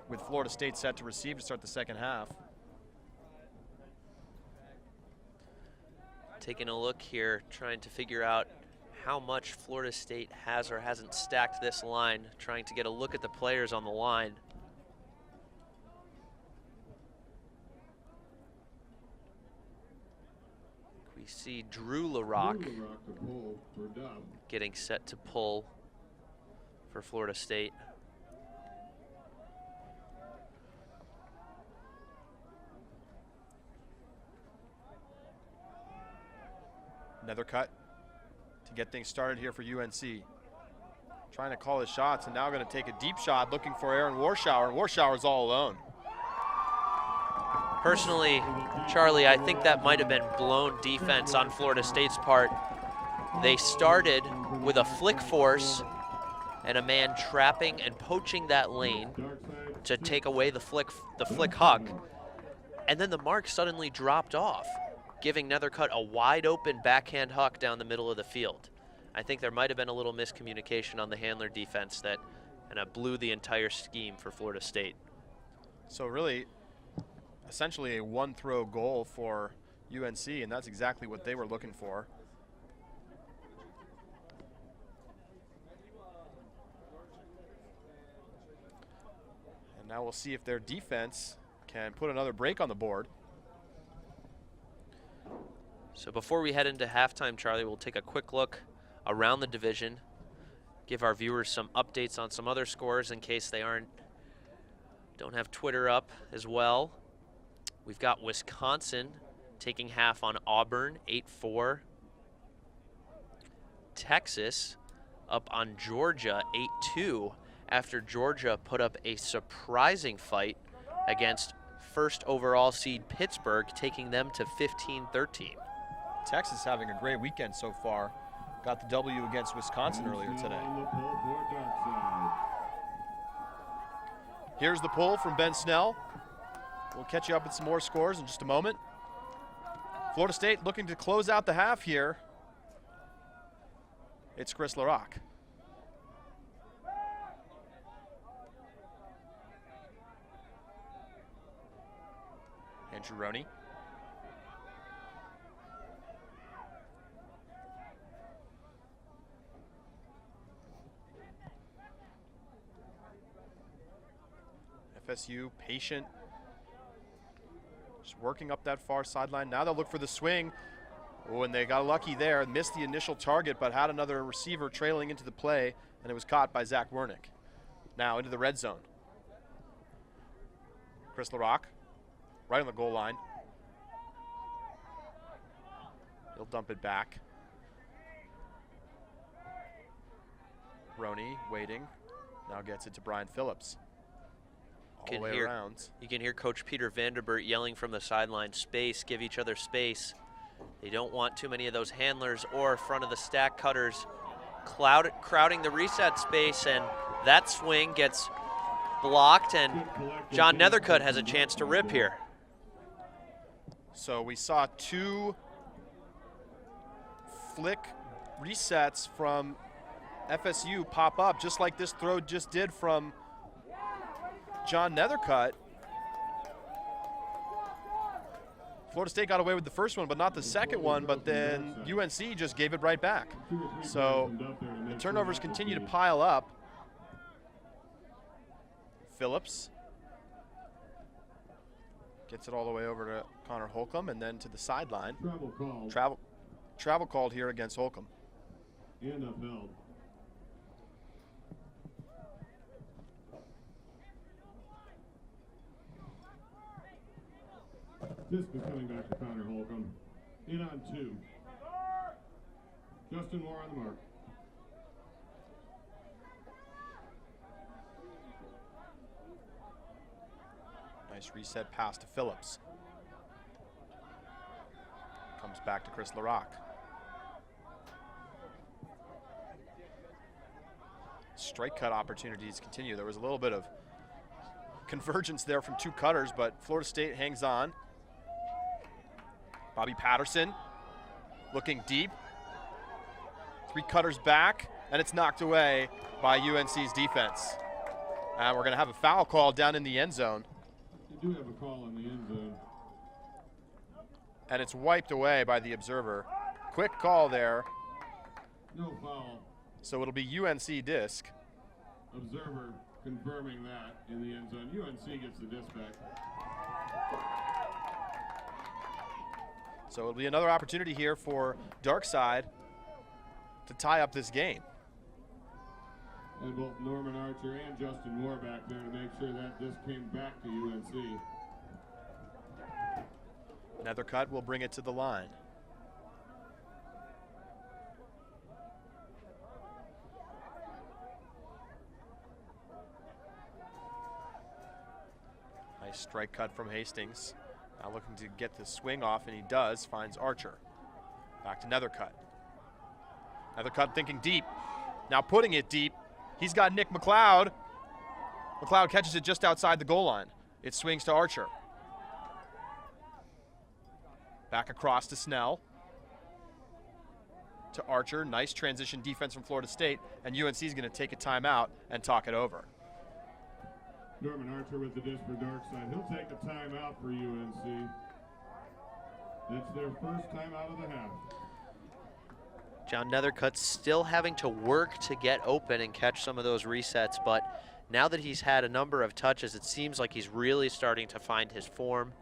[SPEAKER 2] with Florida State set to receive to start the second half.
[SPEAKER 5] Taking a look here, trying to figure out how much Florida State has or hasn't stacked this line, trying to get a look at the players on the line. We see Drew LaRock getting set to pull for Florida State.
[SPEAKER 2] Another cut to get things started here for UNC. Trying to call his shots, and now going to take a deep shot looking for Aaron Warschauer, and Warschauer's all alone.
[SPEAKER 5] Personally, Charlie, I think that might have been blown defense on Florida State's part. They started with a flick force and a man trapping and poaching that lane to take away the flick huck, and then the mark suddenly dropped off, giving Nethercutt a wide open backhand huck down the middle of the field. I think there might have been a little miscommunication on the handler defense that blew the entire scheme for Florida State.
[SPEAKER 2] So really, essentially a one-throw goal for UNC, and that's exactly what they were looking for. And now we'll see if their defense can put another break on the board.
[SPEAKER 5] So before we head into halftime, Charlie, we'll take a quick look around the division, give our viewers some updates on some other scores in case they don't have Twitter up as well. We've got Wisconsin taking half on Auburn, 8-4. Texas up on Georgia, 8-2, after Georgia put up a surprising fight against first overall seed Pittsburgh, taking them to 15-13.
[SPEAKER 2] Texas having a great weekend so far. Got the W against Wisconsin earlier today. Here's the pull from Ben Snell. We'll catch you up with some more scores in just a moment. Florida State looking to close out the half here. it's Chris LaRock. Andrew Roney. FSU patient, just working up that far sideline. Now they'll look for the swing. Oh, and they got lucky there. Missed the initial target, but had another receiver trailing into the play, and it was caught by Zach Wernick. Now into the red zone. Chris LaRock, right on the goal line. He'll dump it back. Roney waiting. Now gets it to Brian Phillips. All the way around.
[SPEAKER 5] You can hear Coach Peter Vanderbert yelling from the sideline, space, give each other space. They don't want too many of those handlers or front of the stack cutters crowding the reset space, and that swing gets blocked, and John Nethercutt has a chance to rip here.
[SPEAKER 2] So we saw 2 flick resets from FSU pop up, just like this throw just did from John Nethercutt. Florida State got away with the first one, but not the second one, but then UNC just gave it right back. So the turnovers continue to pile up. Phillips gets it all the way over to Connor Holcomb and then to the sideline. Travel called here against Holcomb.
[SPEAKER 6] And upheld. Disc is coming back to Connor Holcomb. In on 2. Justin Moore on the mark.
[SPEAKER 2] Nice reset pass to Phillips. Comes back to Chris LaRock. Strike cut opportunities continue. There was a little bit of convergence there from 2 cutters, but Florida State hangs on. Bobby Patterson looking deep. 3 cutters back, and it's knocked away by UNC's defense. And we're going to have a foul call down in the end zone.
[SPEAKER 6] They do have a call in the end zone.
[SPEAKER 2] And it's wiped away by the observer. Quick call there.
[SPEAKER 6] No foul.
[SPEAKER 2] So it'll be UNC disc.
[SPEAKER 6] Observer confirming that in the end zone. UNC gets the disc back.
[SPEAKER 2] So it'll be another opportunity here for Darkside to tie up this game.
[SPEAKER 6] And both Norman Archer and Justin Moore back there to make sure that disc came back to UNC.
[SPEAKER 2] Nethercutt will bring it to the line. Nice strike cut from Hastings. Now looking to get the swing off, and he does. Finds Archer. Back to Nethercutt. Nethercutt thinking deep. Now putting it deep. He's got Nick McLeod. McLeod catches it just outside the goal line. It swings to Archer. Back across to Snell. To Archer. Nice transition defense from Florida State. And UNC is going to take a timeout and talk it over.
[SPEAKER 6] Norman Archer with the disc for Darkside. He'll take a timeout for UNC. That's their first timeout of the half.
[SPEAKER 5] John Nethercutt still having to work to get open and catch some of those resets, but now that he's had a number of touches, it seems like he's really starting to find his form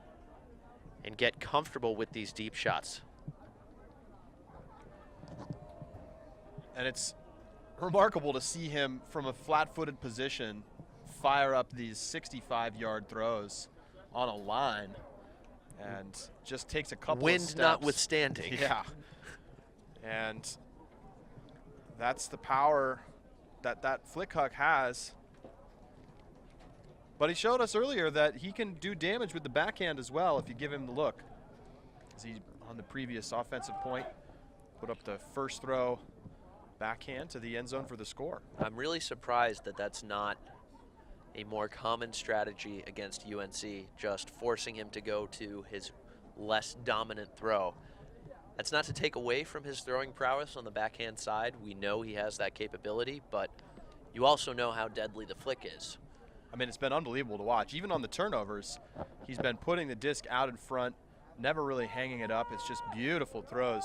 [SPEAKER 5] and get comfortable with these deep shots.
[SPEAKER 2] And it's remarkable to see him from a flat-footed position fire up these 65-yard throws on a line, and just takes a couple of steps.
[SPEAKER 5] Wind notwithstanding.
[SPEAKER 2] Yeah. And that's the power that flick hook has. But he showed us earlier that he can do damage with the backhand as well if you give him the look. As he, on the previous offensive point, put up the first throw backhand to the end zone for the score.
[SPEAKER 5] I'm really surprised that that's not a more common strategy against UNC, just forcing him to go to his less dominant throw. That's not to take away from his throwing prowess on the backhand side. We know he has that capability, but you also know how deadly the flick is.
[SPEAKER 2] I mean, it's been unbelievable to watch. Even on the turnovers, he's been putting the disc out in front, never really hanging it up. It's just beautiful throws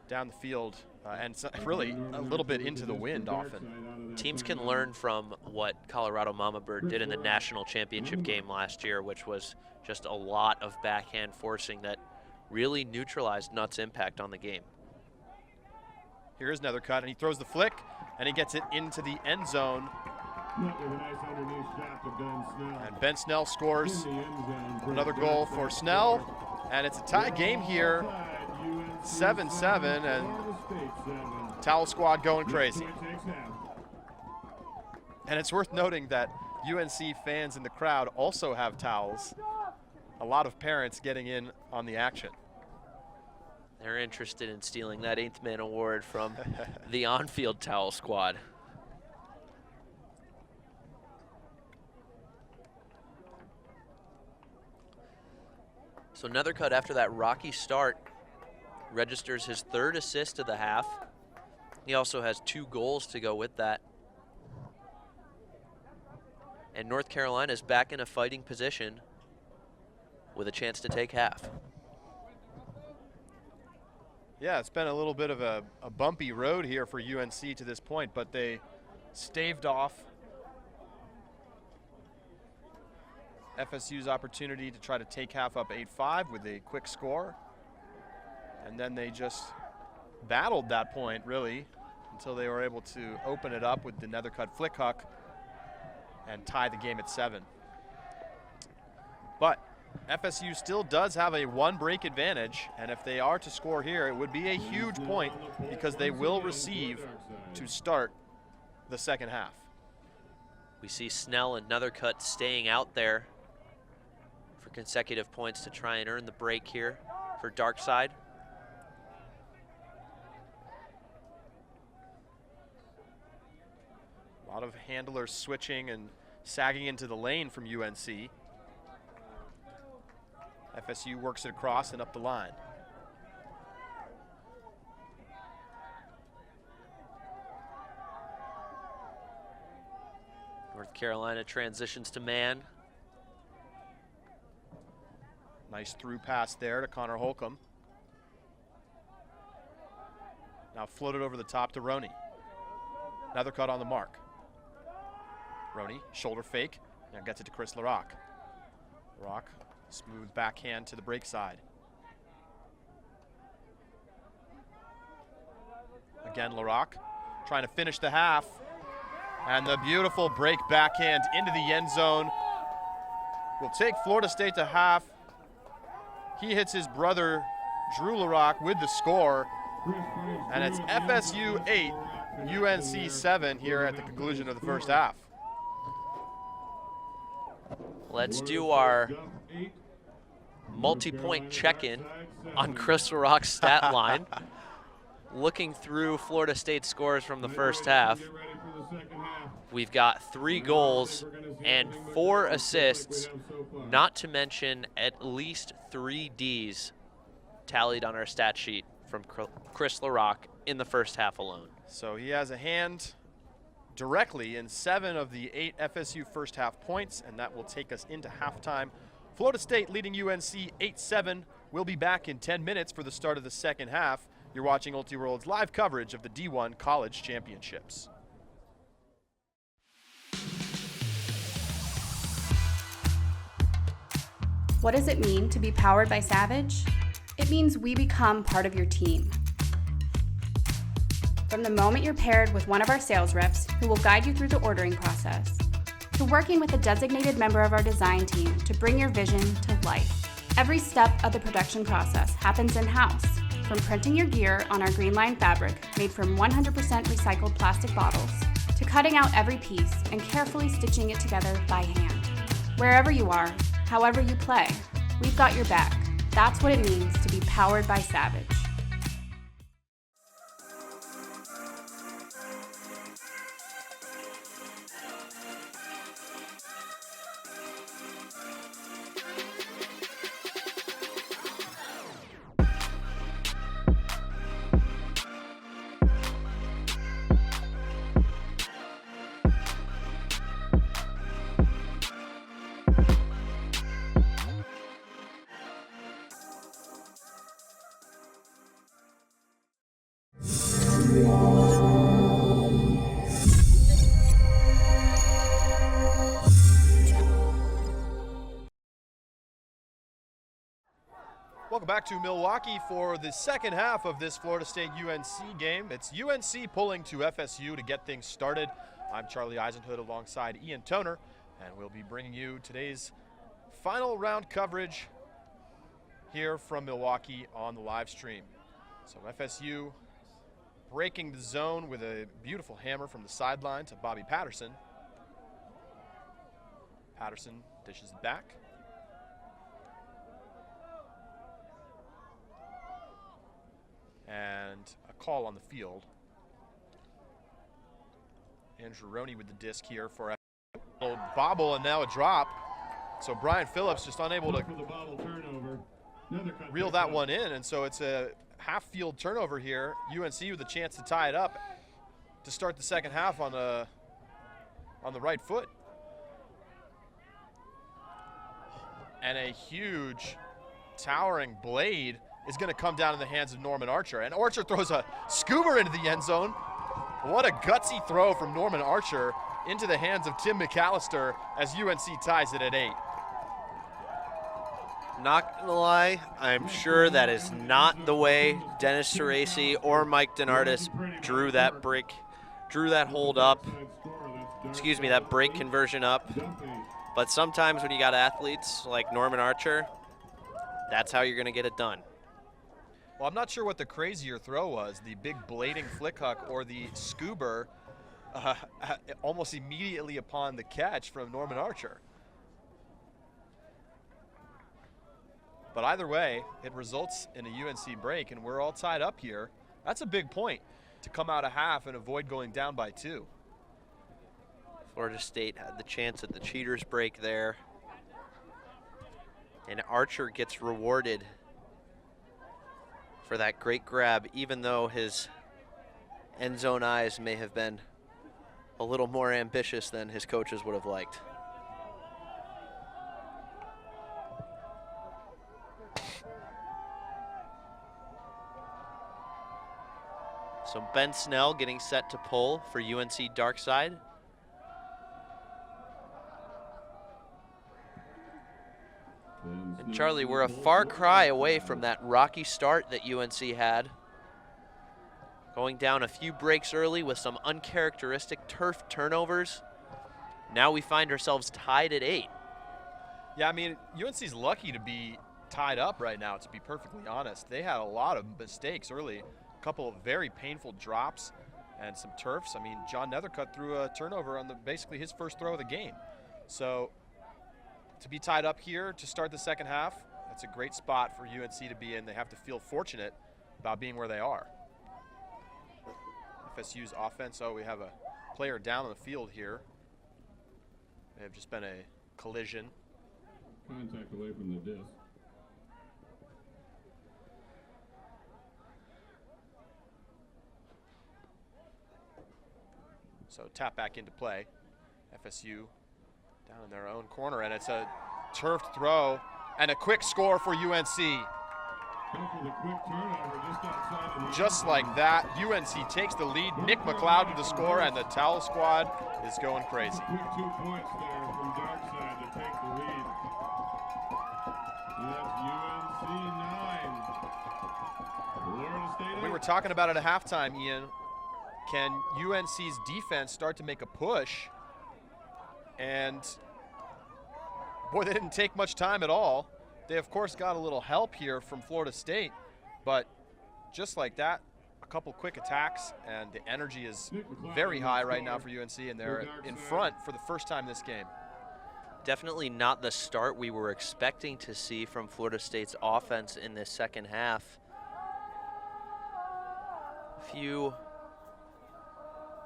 [SPEAKER 2] down the field, and so really a little bit into the wind often.
[SPEAKER 5] Teams can learn from what Colorado Mama Bird did in the national championship game last year, which was just a lot of backhand forcing that really neutralized Nutt's impact on the game.
[SPEAKER 2] Here's another cut, and he throws the flick, and he gets it into the end zone. And Ben Snell scores another goal for Snell, and it's a tie game here, 7-7, and Towel Squad going crazy. And it's worth noting that UNC fans in the crowd also have towels. A lot of parents getting in on the action.
[SPEAKER 5] They're interested in stealing that 8th man award from the on-field Towel Squad. So another cut after that rocky start. Registers his 3rd assist of the half. He also has 2 goals to go with that. And North Carolina is back in a fighting position with a chance to take half.
[SPEAKER 2] Yeah, it's been a little bit of a bumpy road here for UNC to this point, but they staved off FSU's opportunity to try to take half up 8-5 with a quick score. And then they just battled that point, really, until they were able to open it up with the Nethercut flick huck and tie the game at 7. But FSU still does have a 1-break advantage, and if they are to score here, it would be a huge point because they will receive to start the second half.
[SPEAKER 5] We see Snell and Nethercut staying out there for consecutive points to try and earn the break here for Darkside.
[SPEAKER 2] A lot of handlers switching and sagging into the lane from UNC. FSU works it across and up the line.
[SPEAKER 5] North Carolina transitions to man.
[SPEAKER 2] Nice through pass there to Connor Holcomb. Now floated over the top to Roney. Another cut on the mark. Roney, shoulder fake, now gets it to Chris LaRock. LaRock, smooth backhand to the break side. Again, LaRock trying to finish the half. And the beautiful break backhand into the end zone will take Florida State to half. He hits his brother, Drew LaRock, with the score. And it's FSU 8, UNC 7 here at the conclusion of the first half.
[SPEAKER 5] Let's do our multi-point check-in on Chris LaRock's stat line. Looking through Florida State scores from the first half, we've got 3 goals and 4 assists, not to mention at least 3 Ds tallied on our stat sheet from Chris LaRock in the first half alone.
[SPEAKER 2] So he has a hand directly in 7 of the 8 FSU first half points, and that will take us into halftime. Florida State leading UNC 8-7. We'll be back in 10 minutes for the start of the second half. You're watching UltiWorld's live coverage of the D1 College Championships.
[SPEAKER 7] What does it mean to be powered by Savage? It means we become part of your team. From the moment you're paired with one of our sales reps who will guide you through the ordering process, to working with a designated member of our design team to bring your vision to life. Every step of the production process happens in-house, from printing your gear on our Green Line fabric made from 100% recycled plastic bottles, to cutting out every piece and carefully stitching it together by hand. Wherever you are, however you play, we've got your back. That's what it means to be powered by Savage.
[SPEAKER 2] Welcome back to Milwaukee for the second half of this Florida State UNC game. It's UNC pulling to FSU to get things started. I'm Charlie Eisenhood alongside Ian Toner, and we'll be bringing you today's final round coverage here from Milwaukee on the live stream. So FSU breaking the zone with a beautiful hammer from the sideline to Bobby Patterson. Patterson dishes it back. And a call on the field. Andrew Roney with the disc here for a old bobble and now a drop. So Brian Phillips just unable to reel that one in, and so it's a half-field turnover here. UNC with a chance to tie it up to start the second half on the right foot. And a huge, towering blade is going to come down in the hands of Norman Archer. And Archer throws a scuba into the end zone. What a gutsy throw from Norman Archer into the hands of Tim McAllister as UNC ties it at 8.
[SPEAKER 5] Not gonna lie, I'm sure that is not the way Dennis Cerasi or Mike DeNardis drew that hold up. Excuse me, that break conversion up. But sometimes when you got athletes like Norman Archer, that's how you're gonna get it done.
[SPEAKER 2] Well, I'm not sure what the crazier throw was, the big blading flick hook or the scuba almost immediately upon the catch from Norman Archer. But either way, it results in a UNC break, and we're all tied up here. That's a big point to come out of half and avoid going down by 2.
[SPEAKER 5] Florida State had the chance at the cheaters break there. And Archer gets rewarded for that great grab, even though his end zone eyes may have been a little more ambitious than his coaches would have liked. So Ben Snell getting set to pull for UNC dark side. And Charlie, we're a far cry away from that rocky start that UNC had. Going down a few breaks early with some uncharacteristic turf turnovers. Now we find ourselves tied at 8.
[SPEAKER 2] Yeah, I mean, UNC's lucky to be tied up right now, to be perfectly honest. They had a lot of mistakes early. A couple of very painful drops and some turfs. I mean, John Nethercutt threw a turnover on basically his first throw of the game. So to be tied up here to start the second half, that's a great spot for UNC to be in. They have to feel fortunate about being where they are. FSU's offense, we have a player down on the field here. May have just been a collision.
[SPEAKER 6] Contact away from the disc.
[SPEAKER 2] So tap back into play. FSU down in their own corner, and it's a turfed throw and a quick score for UNC. Just like that, UNC takes the lead. Nick McLeod with the score, and the Towel squad is going crazy.
[SPEAKER 6] Quick 2 points there from Darkside to take the lead. That's UNC 9. Florida State.
[SPEAKER 2] We were talking about it at halftime, Ian. Can UNC's defense start to make a push? And boy, they didn't take much time at all. They, of course, got a little help here from Florida State, but just like that, a couple quick attacks, and the energy is very high right now for UNC, and they're in front for the first time this game.
[SPEAKER 5] Definitely not the start we were expecting to see from Florida State's offense in this second half. A few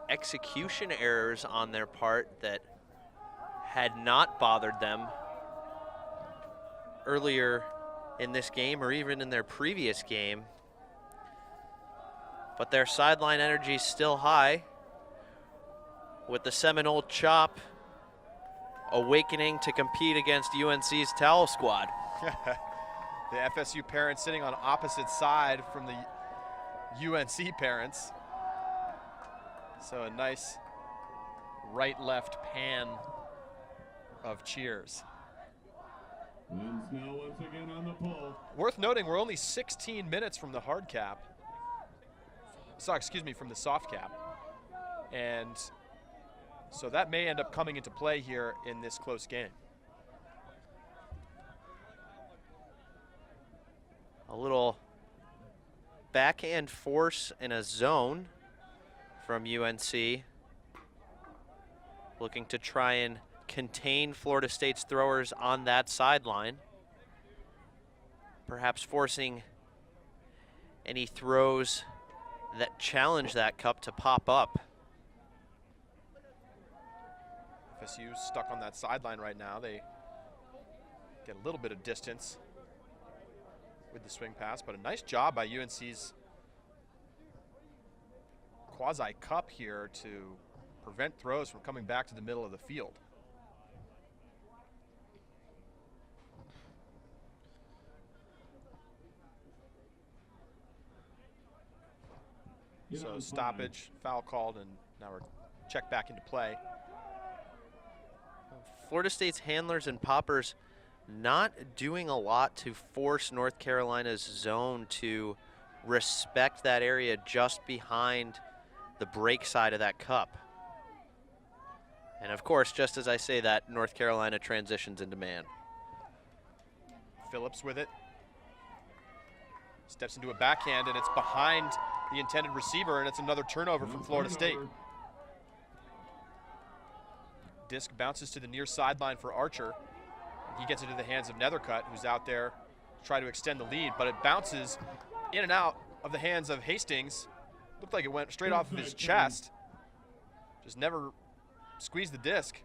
[SPEAKER 5] execution errors on their part that had not bothered them earlier in this game or even in their previous game. But their sideline energy is still high, with the Seminole chop awakening to compete against UNC's Towel squad.
[SPEAKER 2] The FSU parents sitting on opposite side from the UNC parents. So a nice right-left pan of cheers.
[SPEAKER 6] And Snell once again on the pull.
[SPEAKER 2] Worth noting, we're only 16 minutes from the hard cap. So, excuse me, from the soft cap. And so that may end up coming into play here in this close game.
[SPEAKER 5] A little backhand force in a zone from UNC. Looking to try and contain Florida State's throwers on that sideline. Perhaps forcing any throws that challenge that cup to pop up.
[SPEAKER 2] FSU stuck on that sideline right now. They get a little bit of distance with the swing pass, but a nice job by UNC's quasi-cup here to prevent throws from coming back to the middle of the field. So stoppage, foul called, and now we're checked back into play.
[SPEAKER 5] Florida State's handlers and poppers not doing a lot to force North Carolina's zone to respect that area just behind the break side of that cup. And of course, just as I say that, North Carolina transitions into man.
[SPEAKER 2] Phillips with it. Steps into a backhand, and it's behind the intended receiver, and it's another turnover from Florida State. Disc bounces to the near sideline for Archer. He gets into the hands of Nethercutt, who's out there to try to extend the lead, but it bounces in and out of the hands of Hastings. Looked like it went straight off of his chest. Just never squeezed the disc,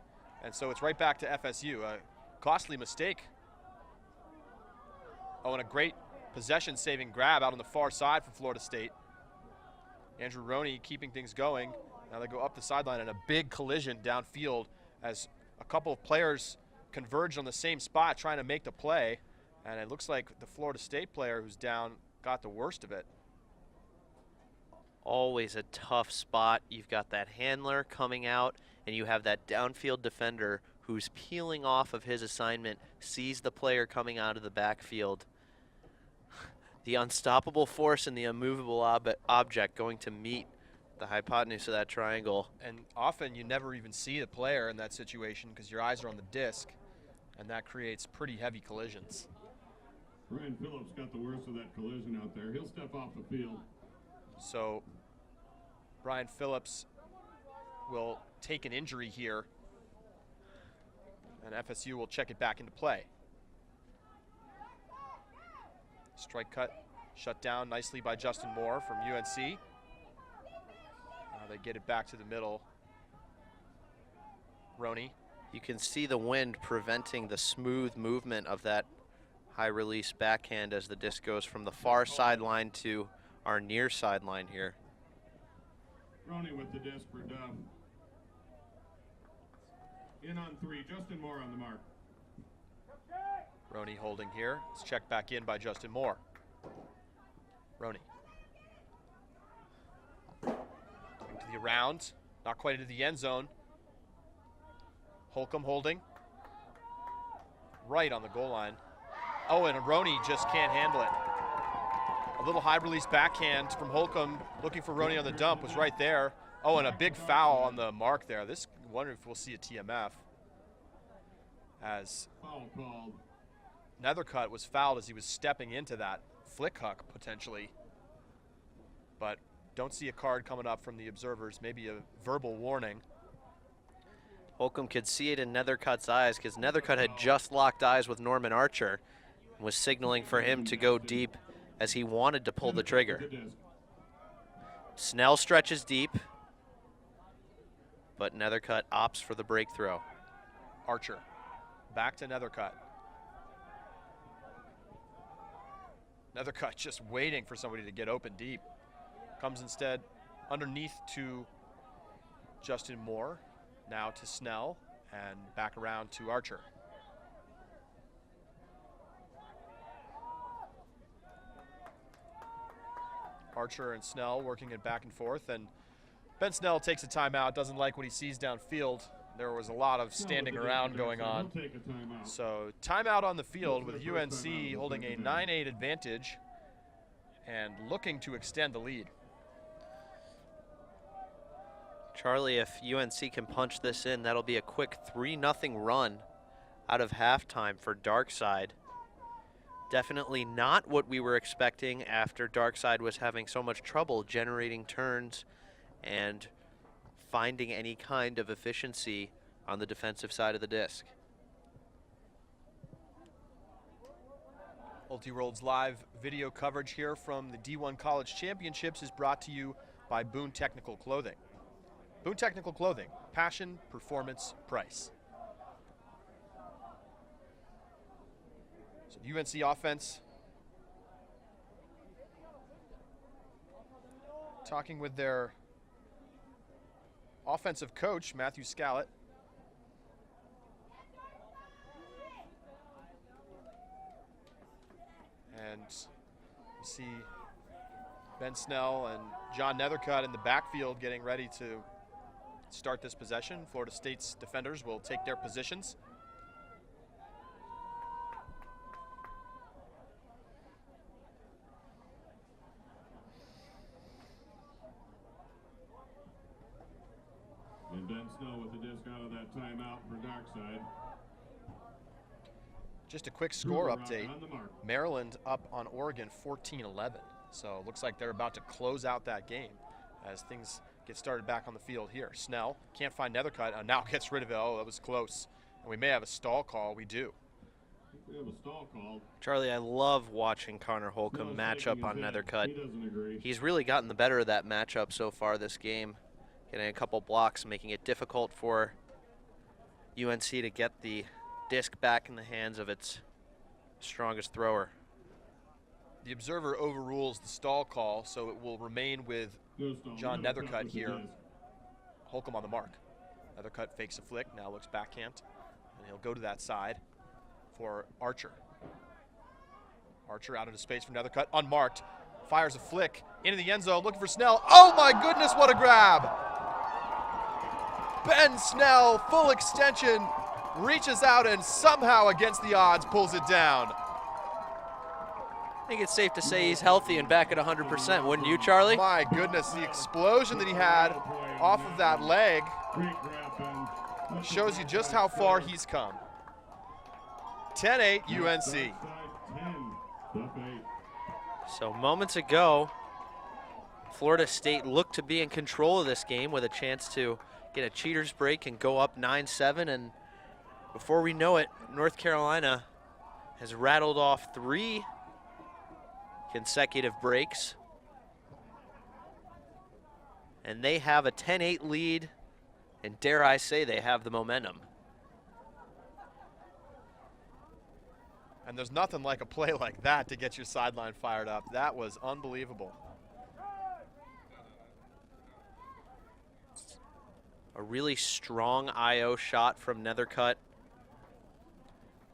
[SPEAKER 2] and so it's right back to FSU. A costly mistake. Oh, and a great possession-saving grab out on the far side for Florida State. Andrew Roney keeping things going. Now they go up the sideline, and a big collision downfield as a couple of players converged on the same spot trying to make the play, and it looks like the Florida State player who's down got the worst of it.
[SPEAKER 5] Always a tough spot. You've got that handler coming out, and you have that downfield defender who's peeling off of his assignment, sees the player coming out of the backfield. The unstoppable force and the immovable object going to meet the hypotenuse of that triangle.
[SPEAKER 2] And often you never even see the player in that situation because your eyes are on the disc, and that creates pretty heavy collisions.
[SPEAKER 6] Brian Phillips got the worst of that collision out there. He'll step off the field.
[SPEAKER 2] So Brian Phillips will take an injury here, and FSU will check it back into play. Strike cut shut down nicely by Justin Moore from UNC. Now they get it back to the middle. Roney.
[SPEAKER 5] You can see the wind preventing the smooth movement of that high release backhand as the disc goes from the far sideline to our near sideline here.
[SPEAKER 6] Roney with the disc for Dove. In on 3, Justin Moore on the mark.
[SPEAKER 2] Roney holding here. It's checked back in by Justin Moore. Roney. Going to the around, not quite into the end zone. Holcomb holding. Right on the goal line. Oh, and Roney just can't handle it. A little high release backhand from Holcomb looking for Roney on the dump was right there. Oh, and a big foul on the mark there. This, I wonder if we'll see a TMF. As
[SPEAKER 6] Foul called.
[SPEAKER 2] Nethercutt was fouled as he was stepping into that flick huck potentially. But don't see a card coming up from the observers, maybe a verbal warning.
[SPEAKER 5] Holcomb could see it in Nethercutt's eyes because Nethercutt had just locked eyes with Norman Archer and was signaling for him to go deep as he wanted to pull the trigger. Snell stretches deep, but Nethercutt opts for the breakthrough.
[SPEAKER 2] Archer back to Nethercutt. Nethercutt just waiting for somebody to get open deep. Comes instead underneath to Justin Moore, now to Snell, and back around to Archer. Archer and Snell working it back and forth, and Ben Snell takes a timeout, doesn't like what he sees downfield there was a lot of standing around going on.
[SPEAKER 6] We'll take a timeout.
[SPEAKER 2] So timeout on the field with UNC holding a 9-8 advantage and looking to extend the lead.
[SPEAKER 5] Charlie, if UNC can punch this in, that'll be a quick 3-0 run out of halftime for Darkside. Definitely not what we were expecting after Darkside was having so much trouble generating turns and finding any kind of efficiency on the defensive side of the disc.
[SPEAKER 2] Ultiworld's live video coverage here from the D1 College Championships is brought to you by Boone Technical Clothing. Boone Technical Clothing, passion, performance, price. So the UNC offense talking with their offensive coach, Matthew Scallett. And you see Ben Snell and John Nethercutt in the backfield getting ready to start this possession. Florida State's defenders will take their positions.
[SPEAKER 6] And Ben Snow with the disc out of that timeout for Darkside.
[SPEAKER 2] Just a quick score
[SPEAKER 6] Rock
[SPEAKER 2] update.
[SPEAKER 6] on the mark.
[SPEAKER 2] Maryland up on Oregon 14-11. So it looks like they're about to close out that game as things get started back on the field here. Snell can't find Nethercutt, now gets rid of it. Oh, that was close. And we may have a stall call. We do.
[SPEAKER 6] I think we have a stall call.
[SPEAKER 5] Charlie, I love watching Connor Holcomb match up on
[SPEAKER 6] He
[SPEAKER 5] Nethercutt.
[SPEAKER 6] doesn't agree.
[SPEAKER 5] He's really gotten the better of that matchup so far this game, getting a couple blocks, making it difficult for UNC to get the disc back in the hands of its strongest thrower.
[SPEAKER 2] The observer overrules the stall call, so it will remain with
[SPEAKER 6] No stall.
[SPEAKER 2] John Nethercutt
[SPEAKER 6] with the
[SPEAKER 2] here.
[SPEAKER 6] disc.
[SPEAKER 2] Holcomb on the mark. Nethercutt fakes a flick, now looks backhand, and he'll go to that side for Archer. Archer out into space for Nethercutt, unmarked, fires a flick into the end zone, looking for Snell. Oh my goodness, what a grab! Ben Snell, full extension, reaches out and somehow against the odds pulls it down.
[SPEAKER 5] I think it's safe to say he's healthy and back at 100%, wouldn't you, Charlie?
[SPEAKER 2] My goodness, the explosion that he had off of that leg
[SPEAKER 6] Great grab, Ben.
[SPEAKER 2] shows you just how far he's come. 10-8 UNC.
[SPEAKER 6] Darkside 10, Duff 8.
[SPEAKER 5] So moments ago, Florida State looked to be in control of this game with a chance to get a cheater's break and go up 9-7, and before we know it, North Carolina has rattled off 3 consecutive breaks, and they have a 10-8 lead, and dare I say they have the momentum.
[SPEAKER 2] And there's nothing like a play like that to get your sideline fired up. That was unbelievable.
[SPEAKER 5] A really strong IO shot from Nethercutt.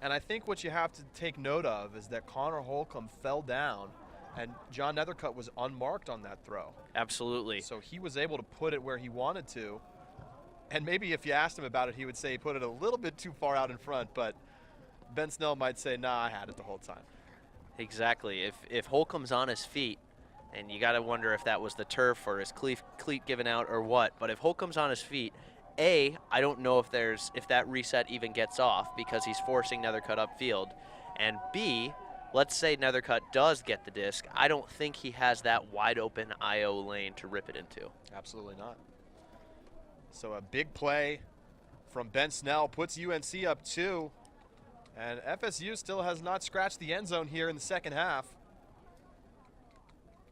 [SPEAKER 2] And I think what you have to take note of is that Connor Holcomb fell down and John Nethercutt was unmarked on that throw.
[SPEAKER 5] Absolutely.
[SPEAKER 2] So he was able to put it where he wanted to. And maybe if you asked him about it, he would say he put it a little bit too far out in front, but Ben Snell might say, nah, I had it the whole time.
[SPEAKER 5] Exactly. If Holcomb's on his feet, and you got to wonder if that was the turf or his cleat given out or what, but if Holcomb's on his feet, A, I don't know if that reset even gets off because he's forcing Nethercutt upfield, and B, let's say Nethercutt does get the disc, I don't think he has that wide open IO lane to rip it into.
[SPEAKER 2] Absolutely not. So a big play from Ben Snell puts UNC up 2. And FSU still has not scratched the end zone here in the second half.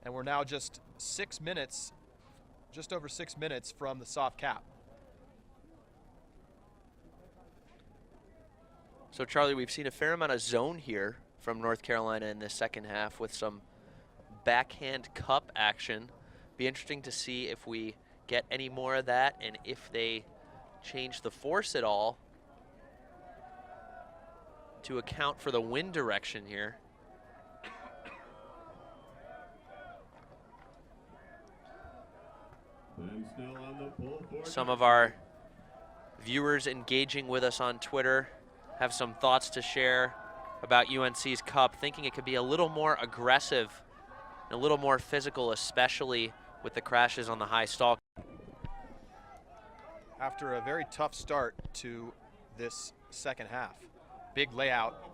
[SPEAKER 2] And we're now just 6 minutes, just over 6 minutes from the soft cap.
[SPEAKER 5] So Charlie, we've seen a fair amount of zone here from North Carolina in this second half with some backhand cup action. Be interesting to see if we get any more of that and if they change the force at all to account for the wind direction here.
[SPEAKER 6] Ben Snell on the pull for
[SPEAKER 5] Some of our viewers engaging with us on Twitter have some thoughts to share about UNC's cup, thinking it could be a little more aggressive and a little more physical, especially with the crashes on the high stall.
[SPEAKER 2] After a very tough start to this second half. Big layout.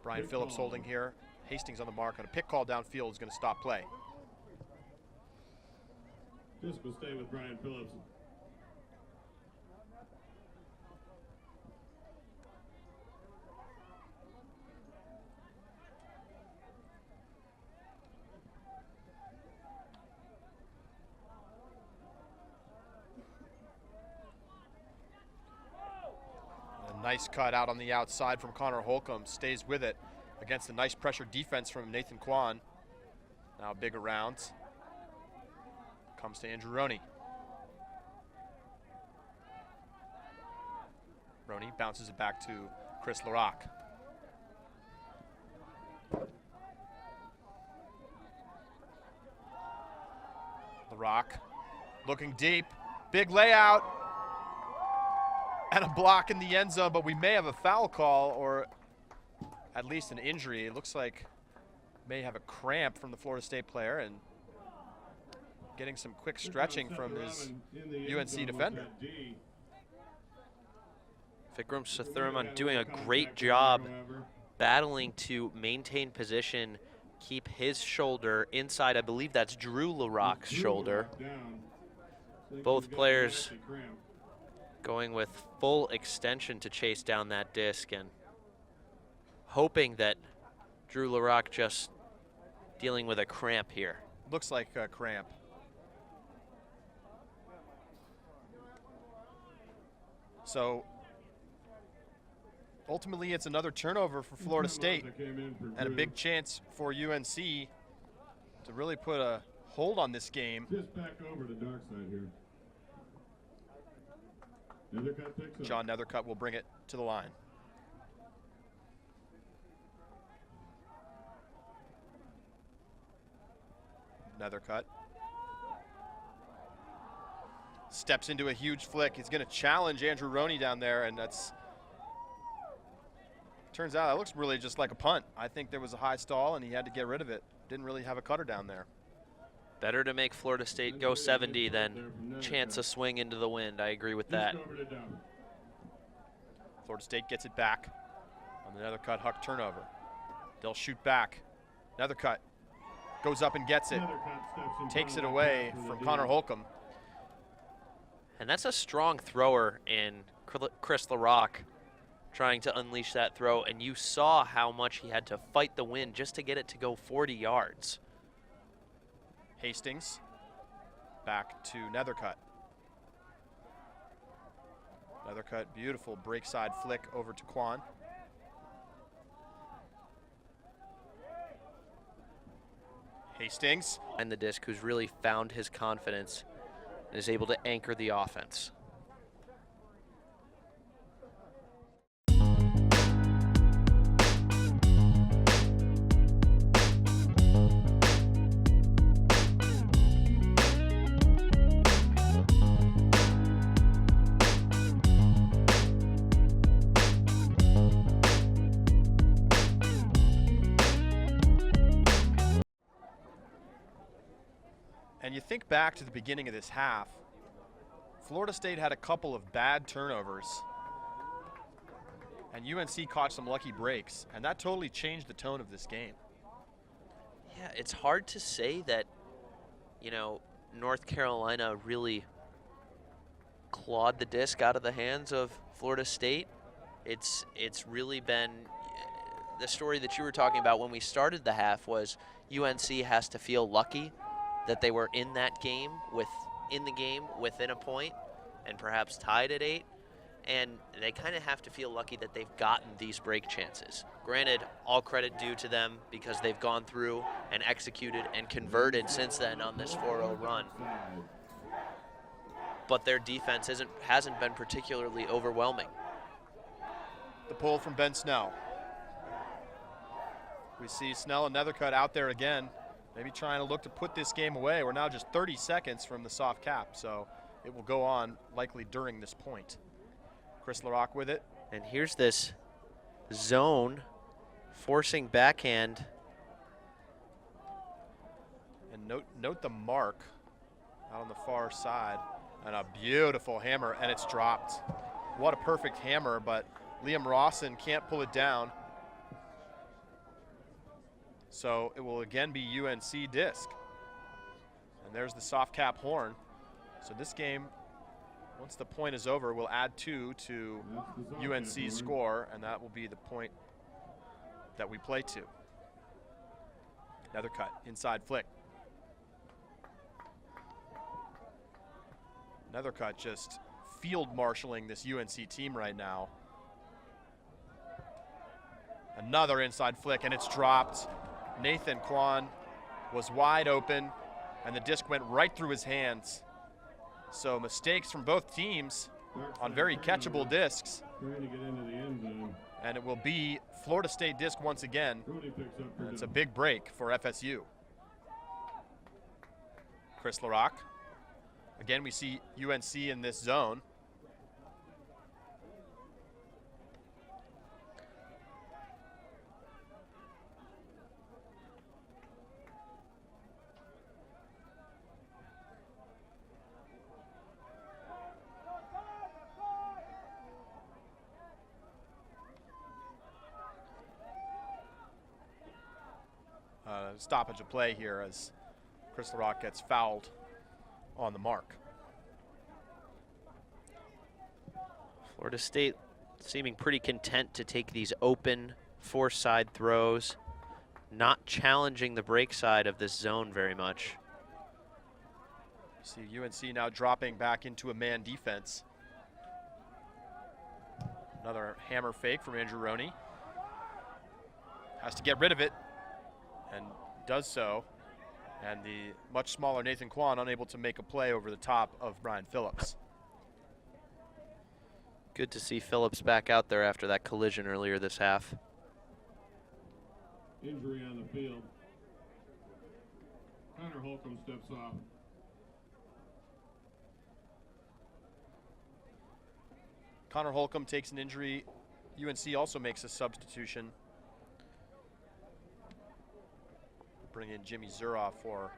[SPEAKER 2] Brian Phillips holding here. Hastings on the mark on a pick call downfield is going to stop play.
[SPEAKER 6] Disc will stay with Brian Phillips.
[SPEAKER 2] A nice cut out on the outside from Connor Holcomb. Stays with it against a nice pressure defense from Nathan Kwan. Now big around. Comes to Andrew Roney. Roney bounces it back to Chris Larock. Larock looking deep. Big layout. And a block in the end zone, but we may have a foul call or at least an injury. It looks like may have a cramp from the Florida State player and getting some quick stretching from his UNC defender.
[SPEAKER 5] Vikram Sathuraman doing a great job battling to maintain position, keep his shoulder inside. I believe that's Drew Larock's shoulder. Both players going with full extension to chase down that disc and hoping that Drew Larock just dealing with a cramp here.
[SPEAKER 2] Looks like a cramp. So ultimately it's another turnover for Florida State and a big chance for UNC to really put a hold on this game.
[SPEAKER 6] Just back over to dark side here. Nethercutt picks up.
[SPEAKER 2] John Nethercutt will bring it to the line. Nethercutt steps into a huge flick. He's going to challenge Andrew Roney down there, and that's turns out it looks really just like a punt. I think there was a high stall, and he had to get rid of it. Didn't really have a cutter down there.
[SPEAKER 5] Better to make Florida State go 70 than chance a swing into the wind. I agree with that.
[SPEAKER 2] Florida State gets it back on the Nethercutt Huck turnover. They'll shoot back. Nethercutt goes up and gets it. Takes it away from Connor Holcomb.
[SPEAKER 5] And that's a strong thrower in Chris Larock trying to unleash that throw. And you saw how much he had to fight the wind just to get it to go 40 yards.
[SPEAKER 2] Hastings back to Nethercutt. Nethercutt, beautiful break side flick over to Kwan. Hastings.
[SPEAKER 5] And the disc, who's really found his confidence and is able to anchor the offense.
[SPEAKER 2] And you think back to the beginning of this half, Florida State had a couple of bad turnovers, and UNC caught some lucky breaks, and that totally changed the tone of this game.
[SPEAKER 5] Yeah, it's hard to say that, you know, North Carolina really clawed the disc out of the hands of Florida State. It's really been the story that you were talking about when we started the half was UNC has to feel lucky that they were in that game, within a point and perhaps tied at 8. And they kind of have to feel lucky that they've gotten these break chances. Granted, all credit due to them because they've gone through and executed and converted since then on this 4-0 run. But their defense hasn't been particularly overwhelming.
[SPEAKER 2] The pull from Ben Snell. We see Snell and Nethercutt out there again. maybe trying to look to put this game away. We're now just 30 seconds from the soft cap, so it will go on likely during this point. Chris LaRock with it.
[SPEAKER 5] And here's this zone forcing backhand.
[SPEAKER 2] And note the mark out on the far side. And a beautiful hammer, and it's dropped. What a perfect hammer, but Liam Rawson can't pull it down. So it will again be UNC disc. And there's the soft cap horn. So this game, once the point is over, will add 2 to UNC's score, and that will be the point that we play to. Another cut, inside flick. Another cut, just field marshaling this UNC team right now. Another inside flick, and it's dropped. Nathan Kwan was wide open, and the disc went right through his hands. So mistakes from both teams on very catchable discs. And it will be Florida State disc once again. And it's a big break for FSU. Chris LaRock. Again, we see UNC in this zone. Stoppage of play here as Chris LaRock gets fouled on the mark.
[SPEAKER 5] Florida State seeming pretty content to take these open force side throws, not challenging the break side of this zone very much.
[SPEAKER 2] See UNC now dropping back into a man defense. Another hammer fake from Andrew Roney. Has to get rid of it, and does so. And the much smaller Nathan Kwan unable to make a play over the top of Brian Phillips.
[SPEAKER 5] Good to see Phillips back out there after that collision earlier this half.
[SPEAKER 6] Injury on the field. Connor Holcomb steps off.
[SPEAKER 2] Connor Holcomb takes an injury. UNC also makes a substitution. Bring in Jimmy Zuroff for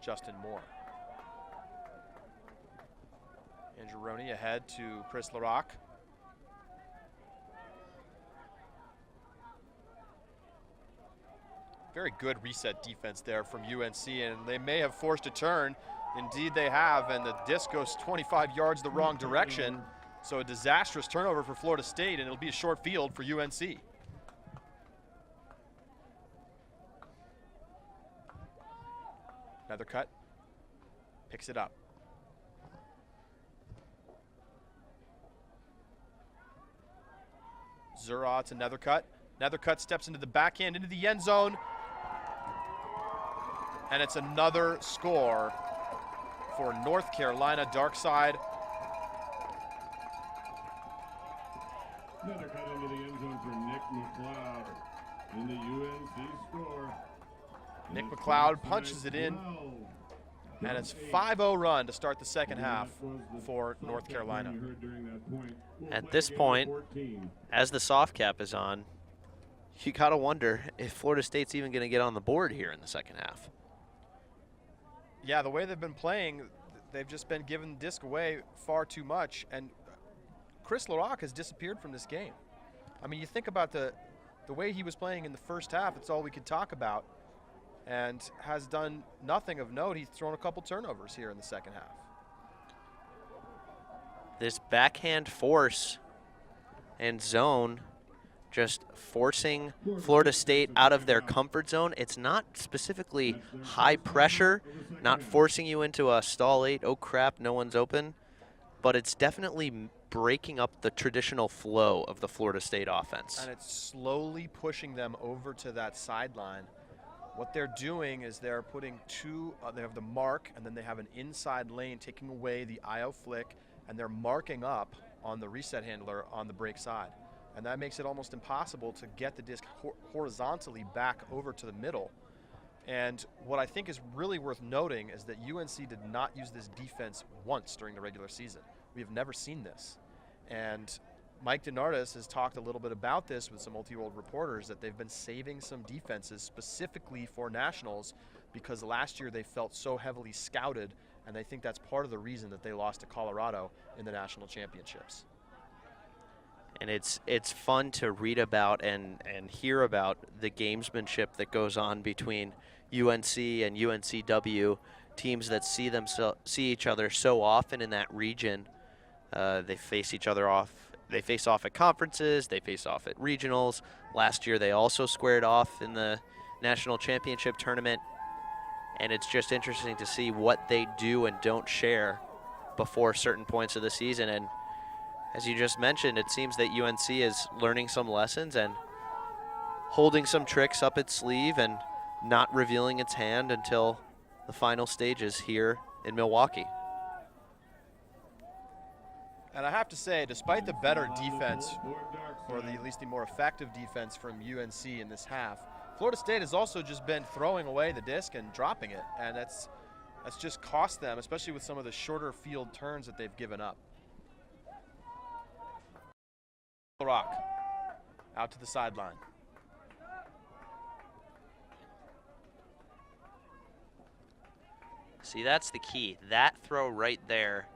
[SPEAKER 2] Justin Moore. Andrew Roney ahead to Chris LaRock. Very good reset defense there from UNC, and they may have forced a turn. Indeed they have, and the disc goes 25 yards the wrong direction. So a disastrous turnover for Florida State, and it'll be a short field for UNC. Another cut, picks it up. Zuroff, another cut. Another cut, steps into the backhand, into the end zone. And it's another score for North Carolina, dark side.
[SPEAKER 6] Another cut into the end zone for Nick McLeod. In the UNC score.
[SPEAKER 2] Nick McLeod punches it in, and it's 5-0 run to start the second half for North Carolina.
[SPEAKER 5] At this point, as the soft cap is on, you gotta wonder if Florida State's even gonna get on the board here in the second half.
[SPEAKER 2] Yeah, the way they've been playing, they've just been giving the disc away far too much, and Chris LaRock has disappeared from this game. I mean, you think about the way he was playing in the first half, it's all we could talk about, and has done nothing of note. He's thrown a couple turnovers here in the second half.
[SPEAKER 5] This backhand force and zone just forcing Florida State out of their comfort zone. It's not specifically high pressure, not forcing you into a stall 8, oh crap, no one's open, but it's definitely breaking up the traditional flow of the Florida State offense.
[SPEAKER 2] And it's slowly pushing them over to that sideline. What they're doing is they're putting they have the mark, and then they have an inside lane taking away the IO flick, and they're marking up on the reset handler on the break side. And that makes it almost impossible to get the disc horizontally back over to the middle. And what I think is really worth noting is that UNC did not use this defense once during the regular season. We have never seen this. And Mike DeNardis has talked a little bit about this with some multi-world reporters, that they've been saving some defenses specifically for nationals because last year they felt so heavily scouted, and I think that's part of the reason that they lost to Colorado in the national championships.
[SPEAKER 5] And it's fun to read about and hear about the gamesmanship that goes on between UNC and UNCW, teams that see each other so often in that region. They face each other off. They face off at conferences. They face off at regionals. Last year they also squared off in the national championship tournament. And it's just interesting to see what they do and don't share before certain points of the season. And as you just mentioned, it seems that UNC is learning some lessons and holding some tricks up its sleeve and not revealing its hand until the final stages here in Milwaukee.
[SPEAKER 2] And I have to say, despite the better defense, or at least the more effective defense from UNC in this half, Florida State has also just been throwing away the disc and dropping it, and that's just cost them, especially with some of the shorter field turns that they've given up. Rock out to the sideline.
[SPEAKER 5] See, that's the key. That throw right there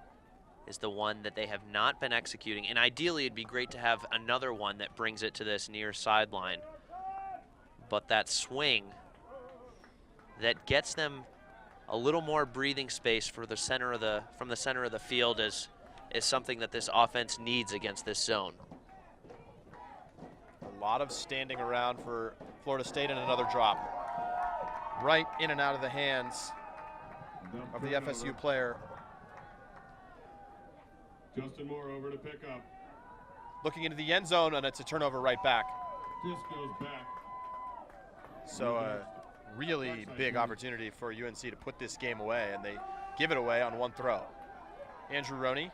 [SPEAKER 5] is the one that they have not been executing, and ideally it'd be great to have another one that brings it to this near sideline. But that swing that gets them a little more breathing space for the center of from the center of the field is something that this offense needs against this zone.
[SPEAKER 2] A lot of standing around for Florida State, and another drop. Right in and out of the hands of the FSU player.
[SPEAKER 6] Justin Moore over to pick up.
[SPEAKER 2] Looking into the end zone, and it's a turnover right back.
[SPEAKER 6] This goes back.
[SPEAKER 2] So a really big opportunity for UNC to put this game away, and they give it away on one throw. Andrew Roney,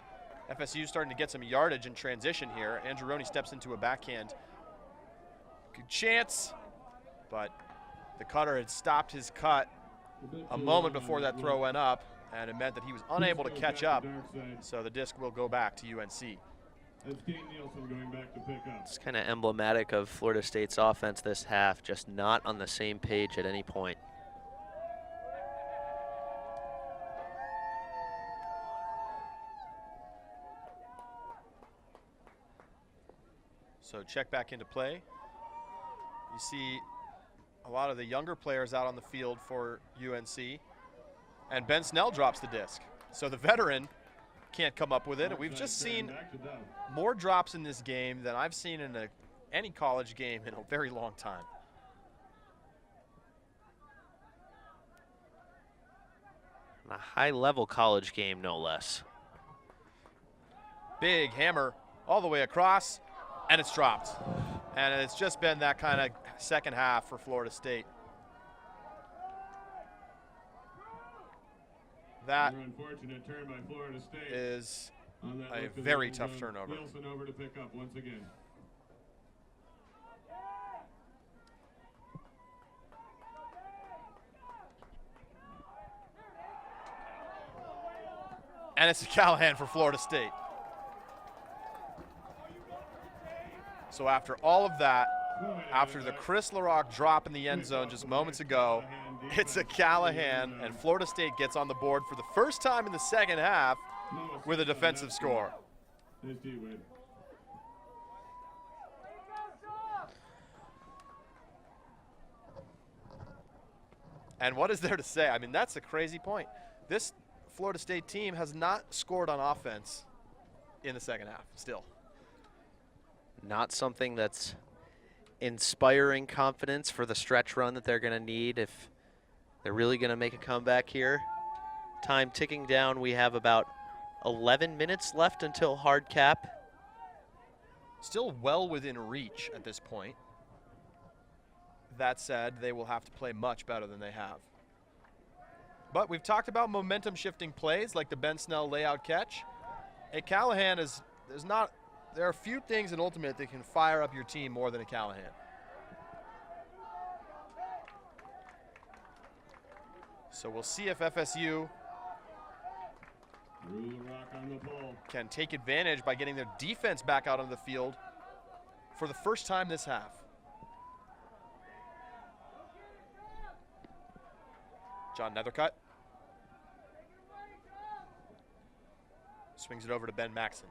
[SPEAKER 2] FSU starting to get some yardage in transition here. Andrew Roney steps into a backhand. Good chance, but the cutter had stopped his cut a moment before that throw went up, and it meant that he was unable to catch up, so the disc will go back to UNC.
[SPEAKER 6] That's Kane Nielsen going back to pick up.
[SPEAKER 5] It's kind of emblematic of Florida State's offense this half, just not on the same page at any point.
[SPEAKER 2] So check back into play. You see a lot of the younger players out on the field for UNC, and Ben Snell drops the disc. So the veteran can't come up with it. And we've just seen more drops in this game than I've seen in any college game in a very long time.
[SPEAKER 5] A high-level college game, no less.
[SPEAKER 2] Big hammer all the way across, and it's dropped. And it's just been that kind of second half for Florida State. That
[SPEAKER 6] unfortunate turn by Florida State
[SPEAKER 2] is a very tough turnover.
[SPEAKER 6] Nielsen over to pick up once again.
[SPEAKER 2] And it's a Callahan for Florida State. So after all of that, after the Chris LaRock drop in the end zone just moments ago, it's a Callahan, and Florida State gets on the board for the first time in the second half with a defensive score. And what is there to say? I mean, that's a crazy point. This Florida State team has not scored on offense in the second half still.
[SPEAKER 5] Not something that's inspiring confidence for the stretch run that they're going to need if they're really going to make a comeback here. Time ticking down. We have about 11 minutes left until hard cap.
[SPEAKER 2] Still well within reach at this point. That said, they will have to play much better than they have. But we've talked about momentum shifting plays like the Ben Snell layout catch. A Callahan there are few things in Ultimate that can fire up your team more than a Callahan. So we'll see if FSU
[SPEAKER 6] Drew the rock on the ball.
[SPEAKER 2] can take advantage by getting their defense back out on the field for the first time this half. John Nethercutt swings it over to Ben Maxon.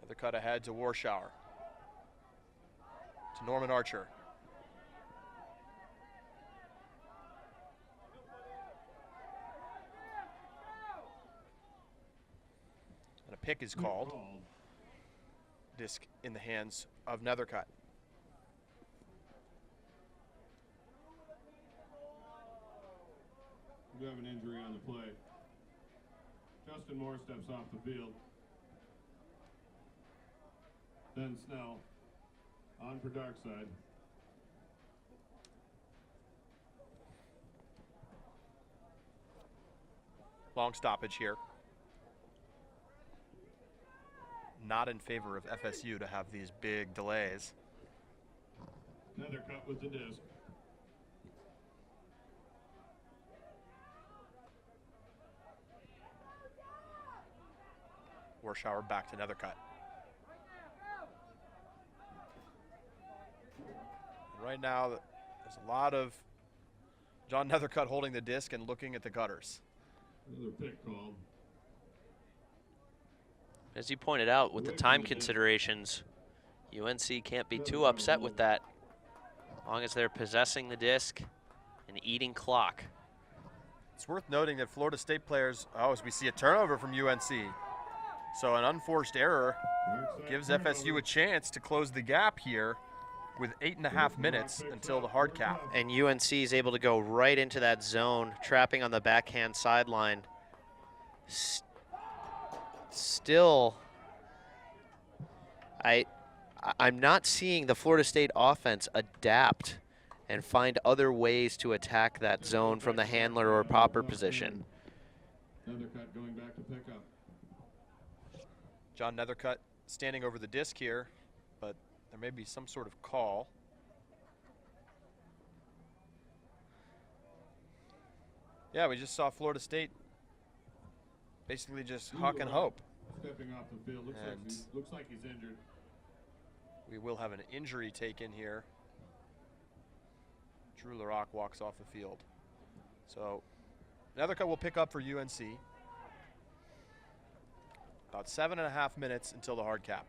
[SPEAKER 2] Nethercutt ahead to Warschauer. To Norman Archer. And a pick is called. Disc in the hands of Nethercutt.
[SPEAKER 6] We have an injury on the play. Justin Moore steps off the field. Then Snell on for Darkside.
[SPEAKER 2] Long stoppage here. Not in favor of FSU to have these big delays.
[SPEAKER 6] Nethercutt with the disc.
[SPEAKER 2] Warschauer back to Nethercutt. Right now, there's a lot of John Nethercutt holding the disc and looking at the gutters.
[SPEAKER 6] Another pick called.
[SPEAKER 5] As you pointed out, with the time considerations, UNC can't be too upset with that, as long as they're possessing the disc and eating clock.
[SPEAKER 2] It's worth noting that Florida State players, as we see a turnover from UNC. So an unforced error gives FSU a chance to close the gap here with 8.5 minutes until the hard cap.
[SPEAKER 5] And UNC is able to go right into that zone, trapping on the backhand sideline. Still, I'm not seeing the Florida State offense adapt and find other ways to attack that zone from the handler or popper position.
[SPEAKER 6] Nethercutt going back to pick up.
[SPEAKER 2] John Nethercutt standing over the disc here, but there may be some sort of call. Yeah, we just saw Florida State basically just huck and hope.
[SPEAKER 6] Stepping off the field, looks like he's injured.
[SPEAKER 2] We will have an injury taken here. Drew LaRock walks off the field. So Nethercutt will pick up for UNC. About 7.5 minutes until the hard cap.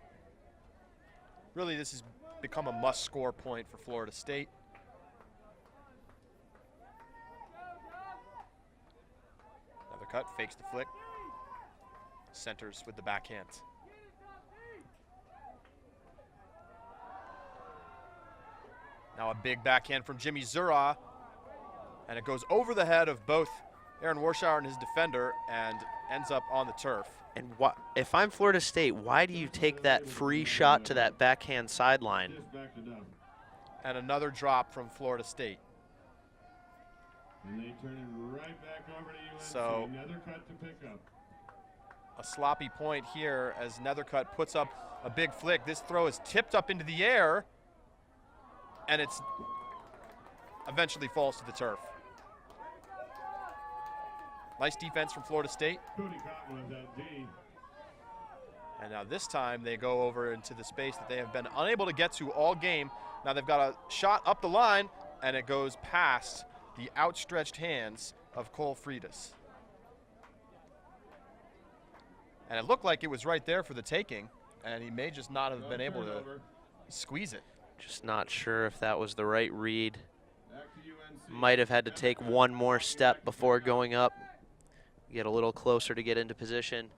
[SPEAKER 2] Really, this has become a must-score point for Florida State. Nethercutt fakes the flick. Centers with the backhand. Now a big backhand from Jimmy Zura, and it goes over the head of both Aaron Warschauer and his defender and ends up on the turf.
[SPEAKER 5] And if I'm Florida State, why do you take that free shot to that backhand sideline?
[SPEAKER 2] And another drop from Florida State.
[SPEAKER 6] And they turn it right back over to UNC.
[SPEAKER 2] So
[SPEAKER 6] Nethercutt to pick up.
[SPEAKER 2] A sloppy point here as Nethercutt puts up a big flick. This throw is tipped up into the air, and it's eventually falls to the turf. Nice defense from Florida State.
[SPEAKER 6] Cody Cotton with that D.
[SPEAKER 2] And now this time they go over into the space that they have been unable to get to all game. Now they've got a shot up the line, and it goes past the outstretched hands of Cole Freitas. And it looked like it was right there for the taking, and he may just not have been able to squeeze it.
[SPEAKER 5] Just not sure if that was the right read.
[SPEAKER 6] Back to UNC.
[SPEAKER 5] Might have had to take one more step before going up. Get a little closer to get into position.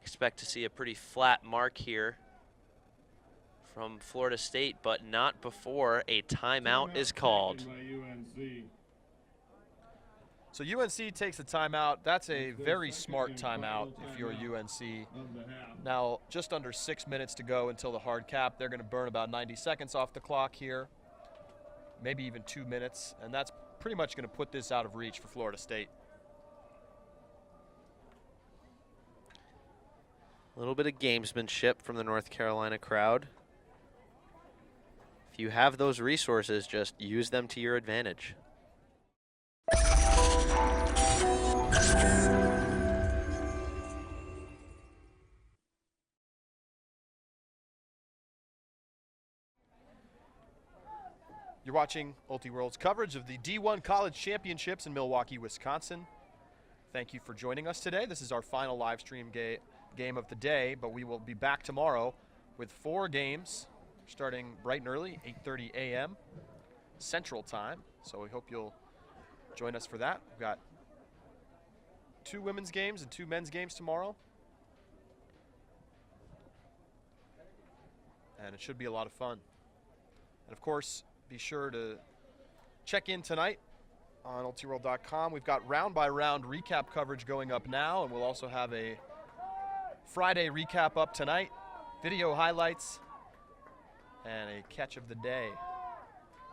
[SPEAKER 5] Expect to see a pretty flat mark here from Florida State, but not before a timeout is called.
[SPEAKER 6] By UNC.
[SPEAKER 2] So UNC takes a timeout. That's a very smart timeout if you're UNC.
[SPEAKER 6] Of the half.
[SPEAKER 2] Now, just under 6 minutes to go until the hard cap. They're going to burn about 90 seconds off the clock here, maybe even 2 minutes, and that's pretty much going to put this out of reach for Florida State.
[SPEAKER 5] A little bit of gamesmanship from the North Carolina crowd. If you have those resources, just use them to your advantage.
[SPEAKER 2] You're watching Ultiworld's coverage of the D1 College Championships in Milwaukee, Wisconsin. Thank you for joining us today. This is our final live stream game of the day, but we will be back tomorrow with 4 games starting bright and early, 8:30 a.m. Central Time. So we hope you'll join us for that. We've got 2 women's games and 2 men's games tomorrow. And it should be a lot of fun. And of course, be sure to check in tonight on ultiworld.com. We've got round-by-round recap coverage going up now, and we'll also have a Friday recap up tonight, video highlights, and a catch of the day.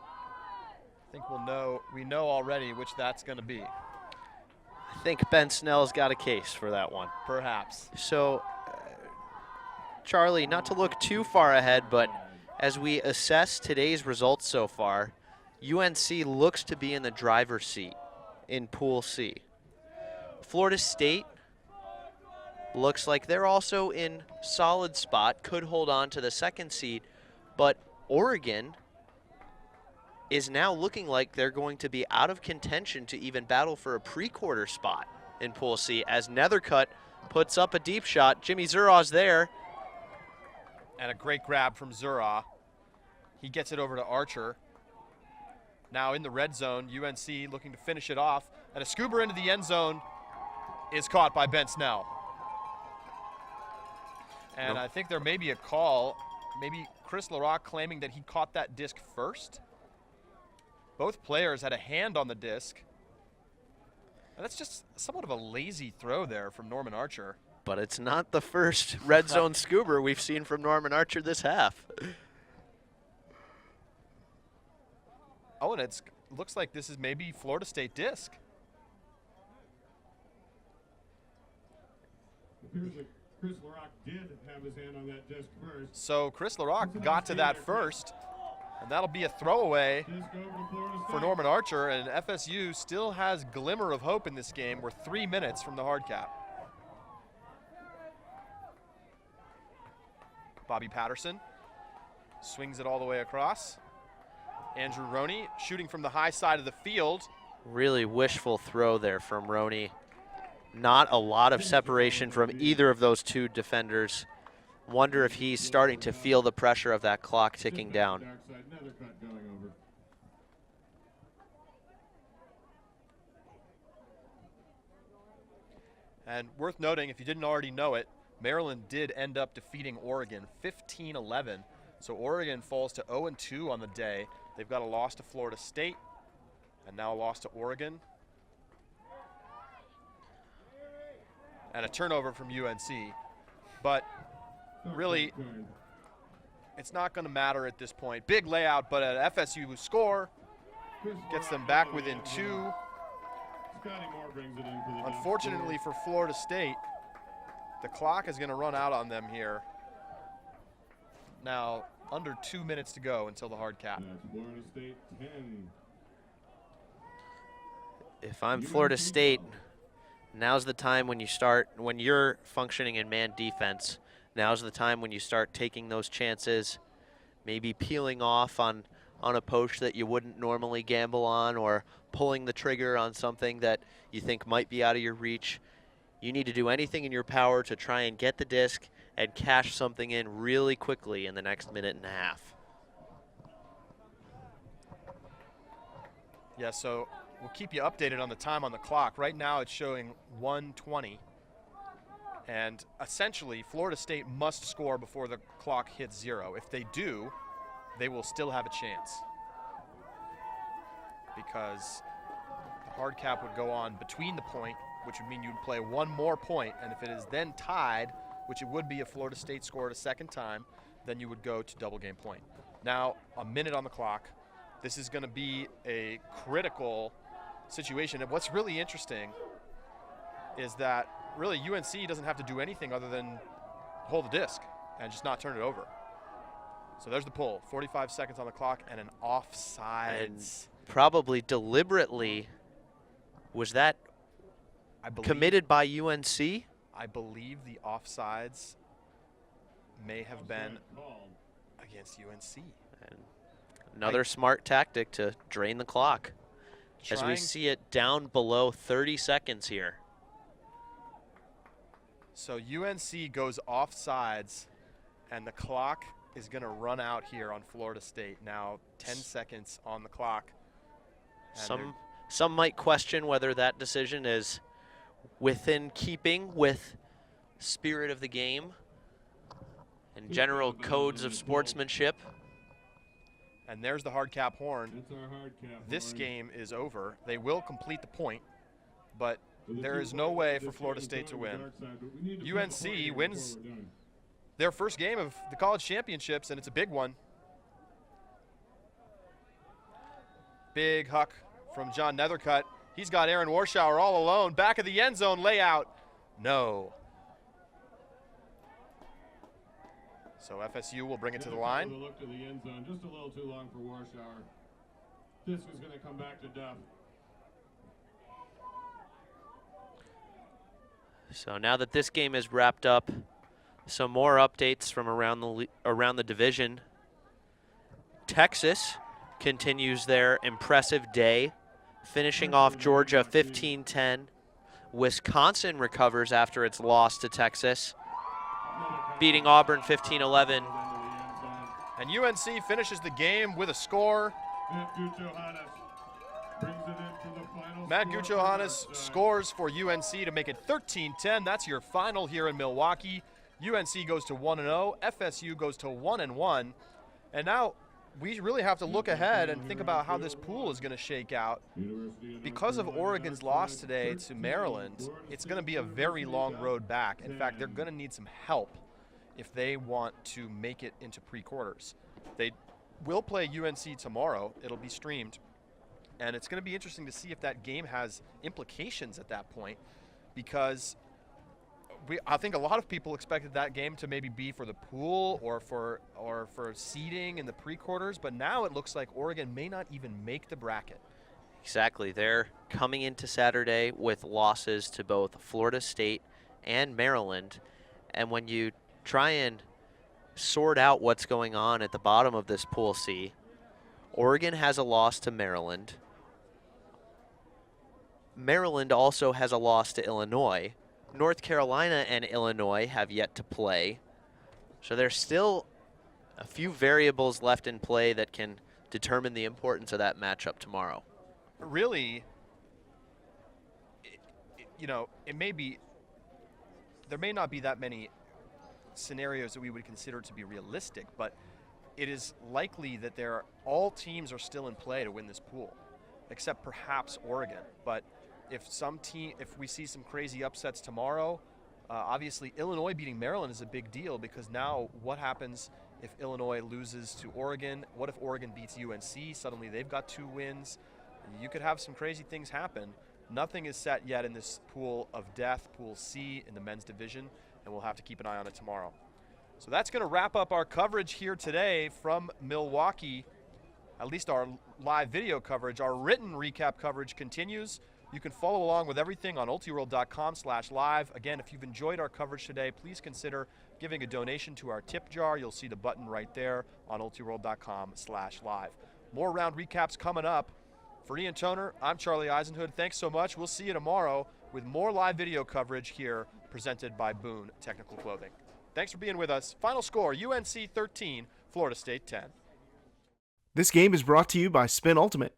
[SPEAKER 2] I think we know already which that's going to be.
[SPEAKER 5] I think Ben Snell's got a case for that one.
[SPEAKER 2] Perhaps.
[SPEAKER 5] So, Charlie, not to look too far ahead, but as we assess today's results so far, UNC looks to be in the driver's seat in Pool C. Florida State looks like they're also in solid spot, could hold on to the 2nd seed, but Oregon is now looking like they're going to be out of contention to even battle for a pre-quarter spot in Pool C as Nethercutt puts up a deep shot. Jimmy Zuraw's there.
[SPEAKER 2] And a great grab from Zura. He gets it over to Archer. Now in the red zone, UNC looking to finish it off. And a scuba into the end zone is caught by Ben Snell. And I think there may be a call, maybe Chris LaRock claiming that he caught that disc first. Both players had a hand on the disc. And that's just somewhat of a lazy throw there from Norman Archer.
[SPEAKER 5] But it's not the first red zone scuba we've seen from Norman Archer this half.
[SPEAKER 2] Oh, and it looks like this is maybe Florida State disc.
[SPEAKER 6] Appears like Chris LaRock did have his hand on that disc first.
[SPEAKER 2] So Chris LaRock got to that first, and that'll be a throwaway
[SPEAKER 6] Disc over to Florida State.
[SPEAKER 2] for Norman Archer, and FSU still has glimmer of hope in this game. We're 3 minutes from the hard cap. Bobby Patterson swings it all the way across. Andrew Roney shooting from the high side of the field.
[SPEAKER 5] Really wishful throw there from Roney. Not a lot of separation from either of those 2 defenders. Wonder if he's starting to feel the pressure of that clock ticking down.
[SPEAKER 6] Dark side, Nethercutt going over.
[SPEAKER 2] And worth noting, if you didn't already know it, Maryland did end up defeating Oregon 15-11. So Oregon falls to 0-2 on the day. They've got a loss to Florida State and now a loss to Oregon. And a turnover from UNC. But really, it's not going to matter at this point. Big layout, but an FSU score gets them back within 2.
[SPEAKER 6] Scotty Moore brings it in for the
[SPEAKER 2] Unfortunately for Florida State, the clock is going to run out on them here. Now, under 2 minutes to go until the hard cap.
[SPEAKER 6] That's Florida State 10.
[SPEAKER 5] If I'm Florida State, now's the time when you're functioning in man defense, now's the time when you start taking those chances, maybe peeling off on a post that you wouldn't normally gamble on, or pulling the trigger on something that you think might be out of your reach. You need to do anything in your power to try and get the disc and cash something in really quickly in the next minute and a half.
[SPEAKER 2] Yeah, so we'll keep you updated on the time on the clock. Right now it's showing 1:20. And essentially, Florida State must score before the clock hits 0. If they do, they will still have a chance, because the hard cap would go on between the point, which would mean you'd play 1 more point, and if it is then tied, which it would be if Florida State scored a second time, then you would go to double game point. Now, a minute on the clock. This is going to be a critical situation. And what's really interesting is that really UNC doesn't have to do anything other than hold the disc and just not turn it over. So there's the pull. 45 seconds on the clock and an offsides.
[SPEAKER 5] And probably deliberately, was that committed by UNC?
[SPEAKER 2] I believe the offsides may have been against UNC.
[SPEAKER 5] And another smart tactic to drain the clock as we see it down below 30 seconds here.
[SPEAKER 2] So UNC goes offsides, and the clock is going to run out here on Florida State. Now 10 seconds on the clock.
[SPEAKER 5] Some might question whether that decision is within keeping with spirit of the game and general codes of sportsmanship.
[SPEAKER 2] And there's the hard cap horn.
[SPEAKER 6] That's our hard cap
[SPEAKER 2] This
[SPEAKER 6] horn.
[SPEAKER 2] game is over. They will complete the point, but there is no way for Florida State to win. UNC wins their first game of the college championships, and it's a big one. Big huck from John Nethercutt. He's got Aaron Warschauer all alone. Back of the end zone layout. No. So FSU will bring it to the line.
[SPEAKER 6] Look to the end zone, just a little too long for Warschauer. This is going to come back to Duff.
[SPEAKER 5] So now that this game is wrapped up, some more updates from around the division. Texas continues their impressive day, finishing off Georgia 15-10. Wisconsin recovers after its loss to Texas, beating Auburn 15-11.
[SPEAKER 2] And UNC finishes the game with a score. Matt Guccio-Hannes scores for UNC to make it 13-10. That's your final here in Milwaukee. UNC goes to 1-0. FSU goes to 1-1. And now we really have to look ahead and think about how this pool is going to shake out. Because of Oregon's loss today to Maryland, it's going to be a very long road back. In fact, they're going to need some help if they want to make it into pre-quarters. They will play UNC tomorrow. It'll be streamed. And it's going to be interesting to see if that game has implications at that point, because I think a lot of people expected that game to maybe be for the pool or for seeding in the pre-quarters, but now it looks like Oregon may not even make the bracket.
[SPEAKER 5] Exactly. They're coming into Saturday with losses to both Florida State and Maryland. And when you try and sort out what's going on at the bottom of this Pool C, Oregon has a loss to Maryland. Maryland also has a loss to Illinois. North Carolina and Illinois have yet to play. So there's still a few variables left in play that can determine the importance of that matchup tomorrow.
[SPEAKER 2] Really, it may be, there may not be that many scenarios that we would consider to be realistic, but it is likely that all teams are still in play to win this pool, except perhaps Oregon. But if we see some crazy upsets tomorrow, obviously Illinois beating Maryland is a big deal, because now what happens if Illinois loses to Oregon? What if Oregon beats UNC? Suddenly they've got 2 wins. You could have some crazy things happen. Nothing is set yet in this pool of death, Pool C in the men's division, and we'll have to keep an eye on it tomorrow. So that's going to wrap up our coverage here today from Milwaukee, at least our live video coverage. Our written recap coverage continues. You can follow along with everything on ultiworld.com/live. Again, if you've enjoyed our coverage today, please consider giving a donation to our tip jar. You'll see the button right there on ultiworld.com/live. More round recaps coming up. For Ian Toner, I'm Charlie Eisenhood. Thanks so much. We'll see you tomorrow with more live video coverage here presented by Boone Technical Clothing. Thanks for being with us. Final score, UNC 13, Florida State 10.
[SPEAKER 3] This game is brought to you by Spin Ultimate,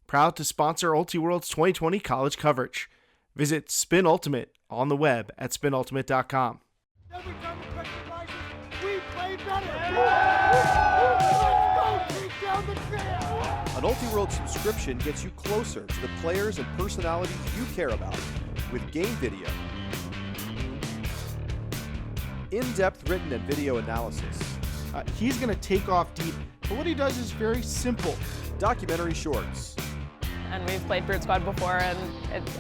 [SPEAKER 3] proud to sponsor UltiWorld's 2020 college coverage. Visit Spin Ultimate on the web at spinultimate.com.
[SPEAKER 1] Every time we press the license, we play better. Let's go, keep down the field.
[SPEAKER 8] An UltiWorld subscription gets you closer to the players and personalities you care about with game video, in-depth written and video analysis,
[SPEAKER 3] He's going to take off deep, but what he does is very simple.
[SPEAKER 8] documentary shorts,
[SPEAKER 4] and we've played Brute Squad before, and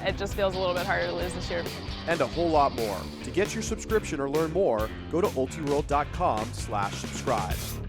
[SPEAKER 4] it just feels a little bit harder to lose this year.
[SPEAKER 8] And a whole lot more. To get your subscription or learn more, go to ultiworld.com/subscribe.